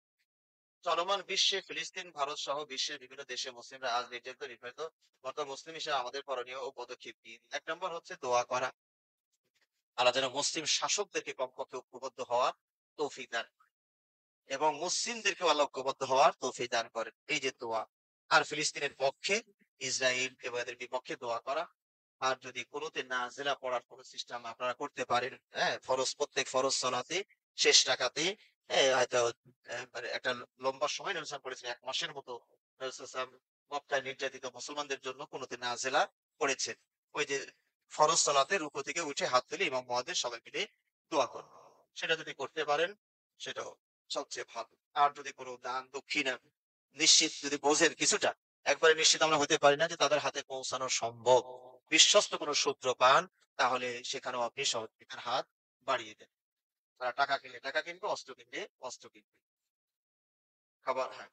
চলমান বিশ্বে ফিলিস্তিন, ভারত সহ বিশ্বের বিভিন্ন দেশে মুসলিমরা আজ নির্যাতিত, নিপীড়িত। বর্তমান মুসলিম হিসেবে আমাদের করণীয় ও পদক্ষেপ কি? ১ নম্বর হচ্ছে দোয়া করা। আল্লাহ যেন মুসলিম শাসকদেরকে কমপক্ষে ঐক্যবদ্ধ হওয়ার তৌফিক দান করেন এবং মুসলিমদেরকেও আল্লাহ ঐক্যবদ্ধ হওয়ার তৌফিক দান করেন। এই যে দোয়া। আর ফিলিস্তিনের পক্ষে, ইসরাইল এবং এদের বিপক্ষে দোয়া করা। আর যদি কোনোতে নাযিলা পড়ার কোন সিস্টেম আপনারা করতে পারেন, হ্যাঁ? প্রত্যেক ফরজ সালাতে শেষ রাকাতে হয়তো মানে একটা লম্বা সময় নবী সাল্লাল্লাহু আলাইহি ওয়াসাল্লাম করেছেন, ১ মাসের মতো নবী সাল্লাল্লাহু আলাইহি ওয়াসাল্লাম মক্কায় নির্যাতিত মুসলমানদের জন্য কোনোতে নাযিলা পড়েছেন। ওই যে ফরজ সালাতে রুকু থেকে উঠে হাত তুলে ইমাম মুয়াজ্জিন সবাই মিলে দোয়া করুন। সেটা যদি করতে পারেন, সেটাও সবচেয়ে ভালো। আর যদি কোনো দান দক্ষিণা নিশ্চিত যদি বোঝেন কিছুটা, একবারে নিশ্চিত আমরা হতে পারি না যে তাদের হাতে পৌঁছানো সম্ভব। বিশ্বস্ত কোনো সূত্র পান, তাহলে সেখানেও আপনি সহযোগিতার হাত বাড়িয়ে দেন। তারা টাকা কিনলে টাকা কিনবে, অস্ত্র কিনলে অস্ত্র কিনবে। খাবার, হ্যাঁ,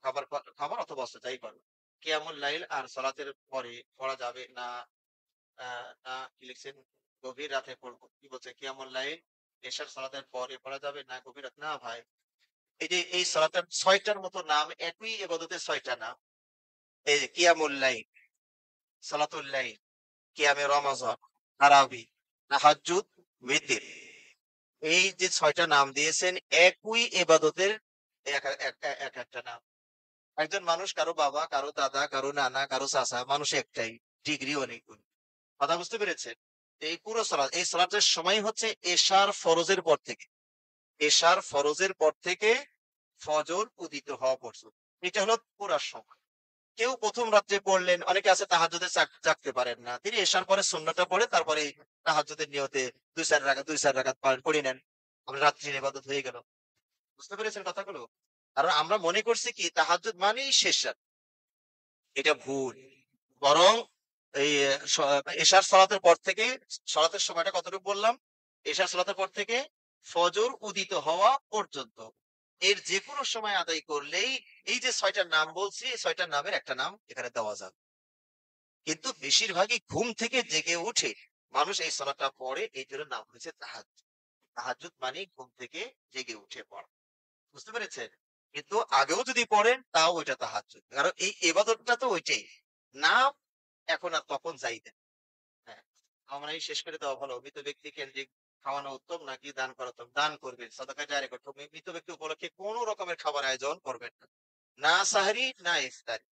খাবার অথবা অস্ত্র যাই পারবে। কিয়ামুল লাইল আর সালাতের পরে পড়া যাবে না। না কি লিখছেন? গভীর রাতে পড়বো। কি বলছে? কিয়ামুল লাইল এশার সালাতের পরে পড়া যাবে না গভীর রাত? না ভাই। এই যে এই সালাতের ৬ টার মতো নাম, একই ইবাদতের ৬ টা নাম। এই যে কিয়ামুল লাইল, সালাতুল লাইল, কিয়ামে রমাজান, তারাবি, তাহাজ্জুদ, উইতির। এই যে ৬ টা নাম দিয়েছেন, একই ইবাদতের এক একটা নাম। একজন মানুষ, কারো বাবা, কারো দাদা, কারো নানা, কারো চাচা, মানুষ একটাই, ডিগ্রি অনেকগুলো। কথা বুঝতে পেরেছেন? এই পুরো সালাত, এই সালাতের সময় হচ্ছে এশার ফরজের পর থেকে। এশার ফরজের পর থেকে ফজর উদিত হওয়া পর্যন্ত। এটা হলো পুরা সময়। কেউ ১ম রাত্রে পড়লেন, অনেকে আছে তাহাজ্জুদে জাগতে পারেন না। তিনি এশার পরে সুন্নতটা পড়ে তারপরে তাহাজ্জুদের নিয়তে ২-৪ রাকাত পড়ে নেন। আপনার রাত্রির ইবাদত হয়ে গেল। বুঝতে পেরেছেন কথাগুলো? কারণ আমরা মনে করছি কি তাহাজ্জুদ মানেই শেষ রাত। এটা ভুল। বরং এই এশার সালাতের পর থেকে, সালাতের সময়টা কতটুকু বললাম? এশার সালাতের পর থেকে ফজর উদিত হওয়া পর্যন্ত। এর যেকোনো সময় আদায় করলেই এই যে ৬ টার নাম বলছি, এই ৬ টার নামের একটা নাম এখানে দেওয়া যাবে। কিন্তু বেশিরভাগই ঘুম থেকে জেগে উঠে মানুষ এই সালাতটা পড়ে, এইজন্য নাম হয়েছে তাহাজ্জুদ। তাহাজ্জুদ মানে ঘুম থেকে জেগে উঠে পড়া। বুঝতে পেরেছেন? কিন্তু আগেও যদি পড়েন তাও ওইটা তাহাজ্জুদ। কারণ এই ইবাদতটা তো ওইটাই। নাম এখন আর তখন চাইতেন। হ্যাঁ, আমরা এই শেষ করে দেওয়া ভালো। মৃত ব্যক্তি কেন্দ্রিক খাওয়ানো উত্তম নাকি দান করা উত্তম? দান করবেন, সাদাকা জারিয়া করতে হবে। মৃত ব্যক্তি উপলক্ষে কোন রকমের খাবার আয়োজন করবেন না। না সাহারি, না ইফতারি।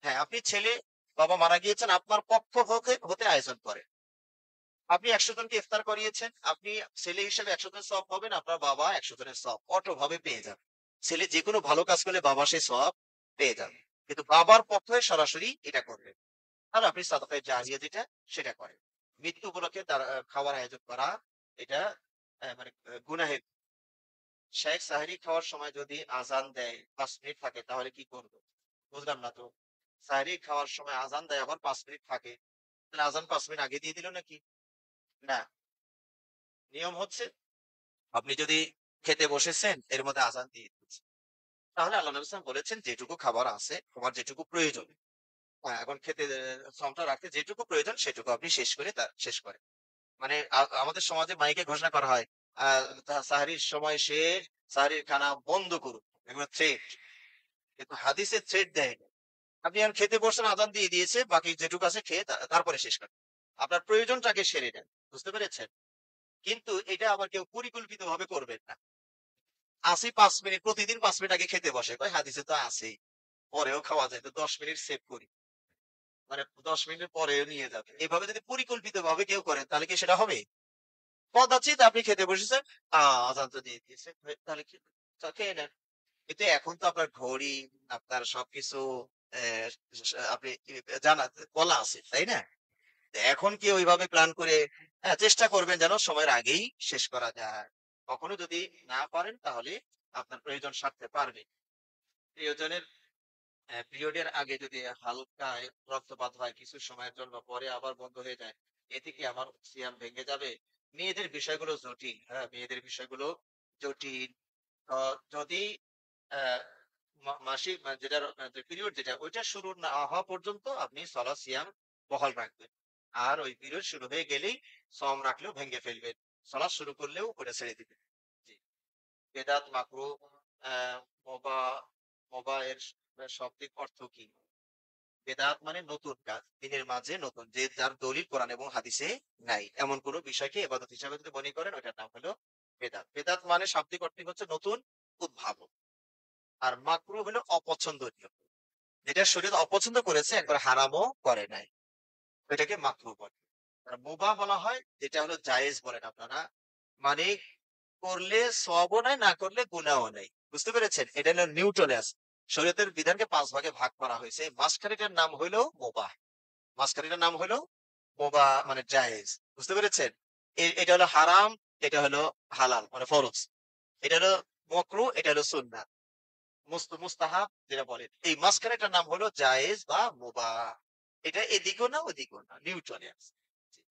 হ্যাঁ, আপনি ছেলে, বাবা মারা গিয়েছেন, আপনার পক্ষ হতে হতে আয়োজন করেন। আপনি ১০০ জনকে ইফতার করিয়েছেন। আপনি ছেলে হিসেবে ১০০ জনের সওয়াব পাবেন, আপনার বাবা ১০০ জনের সওয়াব অটোভাবে পেয়ে যাবে। ছেলে যেকোনো ভালো কাজ করলে বাবা সেই সওয়াব পেয়ে যাবে। কিন্তু বাবার পক্ষে সরাসরি এটা করবেন। আর আপনি সাদাকায়ে জারিয়া যেটা সেটা করেন। মৃত্যু উপলক্ষে তার খাওয়ার আয়োজন করা এটা মানে গুনাহের। শেখ সাহরি খাওয়ার সময় যদি আজান দেয় ৫ মিনিট থাকে তাহলে কি করব? বুঝলাম না তো। সাহরি খাওয়ার সময় আজান দেয় আবার ৫ মিনিট থাকে। তাহলে আজান ৫ মিনিট আগে দিয়ে দিল নাকি? না। নিয়ম হচ্ছে আপনি যদি খেতে বসেছেন এর মধ্যে আজান দিয়ে দিয়েছে। তাহলে আল্লাহ নবী সাল্লাল্লাহু আলাইহি ওয়াসাল্লাম বলেছেন যেটুকু খাবার আছে, তোমার যেটুকু প্রয়োজন। হ্যাঁ, এখন খেতে শ্রমটা রাখতে যেটুকু প্রয়োজন সেটুকু আপনি শেষ করে শেষ করেন। মানে আমাদের সমাজে মাইকে ঘোষণা করা হয় আ সাহরির সময় শেষ, সাহরির খানা বন্ধ করুন। এগুলো থ্রেট। কিন্তু হাদিসে থ্রেট দেয়নি। আপনি এখন খেতে বসছেন আজান দিয়ে দিয়েছে, বাকি যেটুকু আছে খেয়ে তারপরে শেষ করেন। আপনার প্রয়োজনটাকে সেরে নেন। বুঝতে পেরেছেন? কিন্তু এটা আবার কেউ পরিকল্পিতভাবে করবেন না। আছি ৫ মিনিট, প্রতিদিন ৫ মিনিট আগে খেতে বসে। কয় হাদিসে তো আছেই। পরেও খাওয়া যায়। তো ১০ মিনিট সেভ করি। মানে ১০ মিনিটের পরেও নিয়ে যাবে। এভাবে যদি পরিকল্পিতভাবে কেউ করে তাহলে কি সেটা হবে? কদাচিৎ আপনি খেতে বসেছেন, আজান তো দিয়ে দিয়েছে। তাহলে কি খেয়ে নেন। কিন্তু এখন তো আপনার ঘড়ি, আপনার সবকিছু অ্যা আপনি জানা বলা আছে, তাই না? এখন কি ওইভাবে প্ল্যান করে চেষ্টা করবেন যেন সময়ের আগেই শেষ করা যায়। কখনো যদি না পারেন তাহলে আপনার প্রয়োজন সারতে পারবেন। প্রিয়জনের পিরিয়ডের আগে যদি হালকা রক্তপাত হয় কিছু সময়ের জন্য পরে আবার বন্ধ হয়ে যায়, এতে কি আমার সিয়াম ভেঙে যাবে? মেয়েদের বিষয়গুলো জটিল। হ্যাঁ, মেয়েদের বিষয়গুলো জটিল। যদি আহ মাসিক যেটা পিরিয়ড যেটা ওইটা শুরু না হওয়া পর্যন্ত আপনি সলাৎ সিয়াম বহাল রাখবেন। আর ওই পিরিয়ড শুরু হয়ে গেলেই সম রাখলেও ভেঙে ফেলবেন। সলাৎ শুরু করলেও ওটা ছেড়ে দিবেন। জি। বেদাত মাকরুহ মোবা এর শাব্দিক অর্থ কি? বেদাত মানে নতুন কাজ। দ্বীনের মাঝে নতুন। যে যার দলিল কোরআন এবং হাদিসে নাই। এমন কোন বিষয়কে ইবাদত হিসাবে যদি মনে করেন ওটার নাম হলো বেদাত। বেদাত মানে শাব্দিক অর্থই হচ্ছে নতুন উদ্ভাবন। আর মাকরুহ হলো অপছন্দনীয়। যেটা শরীয়ত অপছন্দ করেছে একবার হারামও করে নাই। এটাকে মাকরুহ বলে। আর মুবাহ বলা হয় যেটা হলো জায়েজ বলেন আপনারা। মানে করলে সওয়াবও নাই, না করলে গুনাহও নাই। বুঝতে পেরেছেন? এটা হলো নিউটনে আছে। শরীয়তের বিধানকে ৫ ভাগে ভাগ করা হয়েছে। মাঝখানেরটার নাম হইলো মুবাহ। মাঝখানেরটার নাম হইলো মুবাহ মানে জায়েজ। বুঝতে পেরেছেন? এটা হলো হারাম, এটা হলো হালাল মানে ফরজ। এটা হলো মাকরুহ, এটা হলো সুন্নাহ। মুস্তাহাব যেটা বলেন। এই মাঝখানেরটার নাম হলো জায়েজ বা মুবাহ। এটা এদিকেও না ওদিকেও না। নিউটনে আছে। জি।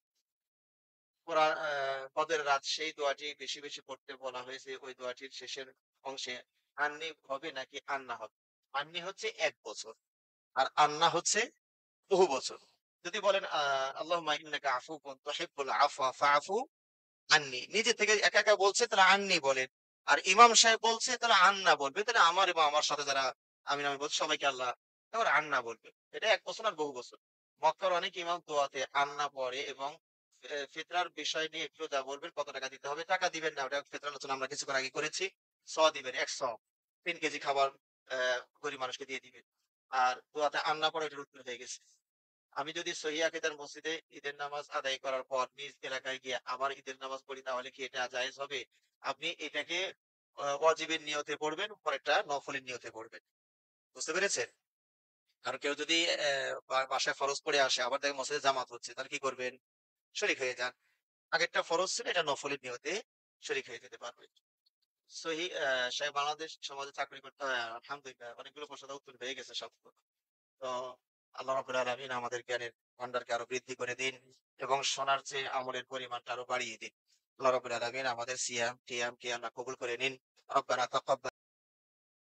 কদরের রাত সেই দোয়াটি বেশি বেশি পড়তে বলা হয়েছে ওই দোয়াটির শেষের অংশে আন্নি হবে নাকি আন্না হবে? আন্নি হচ্ছে ১ বছর। আর আন্না হচ্ছে বহু বছর। যদি বলেন আল্লাহুম্মা ইন্নাকা আফুউন তুহিব্বুল আফওয়া ফাআফু আন্নি। নিজে থেকে একা, একা বলছে তাহলে আন্নি বলেন। আর ইমাম সাহেব বলছে তাহলে আন্না বলবে। তাহলে আমার এবং আমার সাথে যারা আমিন, আমিন বলছে সবাইকে আল্লাহ তারপরে আন্না বলবে। এটা ১ বছর আর বহু বছর। মক্কার অনেক ইমাম দোয়াতে আন্না পড়ে এবং ফিতরার বিষয় নিয়ে একটু যা বলবেন কত টাকা দিতে হবে। টাকা দিবেন না। ওটা ফিতরা আলোচনা আমরা কিছুক্ষণ আগে করেছি। দিবেন ১ ৩ কেজি খাবার গরিব মানুষকে দিয়ে দিবেন। আর দোয়াতে আন্না পড়ে এটার উত্তর হয়ে গেছে। আমি যদি সহিহ আকীদার মসজিদে ঈদের নামাজ আদায় করার পর নিজ এলাকায় গিয়ে আবার ঈদের নামাজ পড়ি তাহলে কি এটা জায়েজ হবে? আপনি এটাকে ওয়াজিবের নিয়তে পড়বেন, পরেরটা নফলের নিয়তে পড়বেন। বুঝতে পেরেছেন? আর কেউ যদি বাসায় ফরজ পড়ে আসে আবার দেখেন মসজিদে জামাত হচ্ছে তাহলে কি করবেন? শরীক হয়ে যান। আগেরটা ফরজ ছিল এটা নফলের নিয়তে শরীক হয়ে যেতে পারবেন। সাহেব বাংলাদেশ সমাজে চাকরি করতে হয় আলহামদুলিল্লাহ অনেকগুলো প্রশ্নের উত্তর হয়ে গেছে সব। তো আল্লাহ রাব্বুল আলামিন আমাদের জ্ঞানের ভান্ডারকে আরো বৃদ্ধি করে দিন এবং শোনার চেয়ে আমলের পরিমাণটা আরো বাড়িয়ে দিন। আল্লাহ রাব্বুল আলামিন আমাদের সিয়াম, কিয়াম আল্লাহ কবুল করে নিন। রব্বানা তাকাব্বাল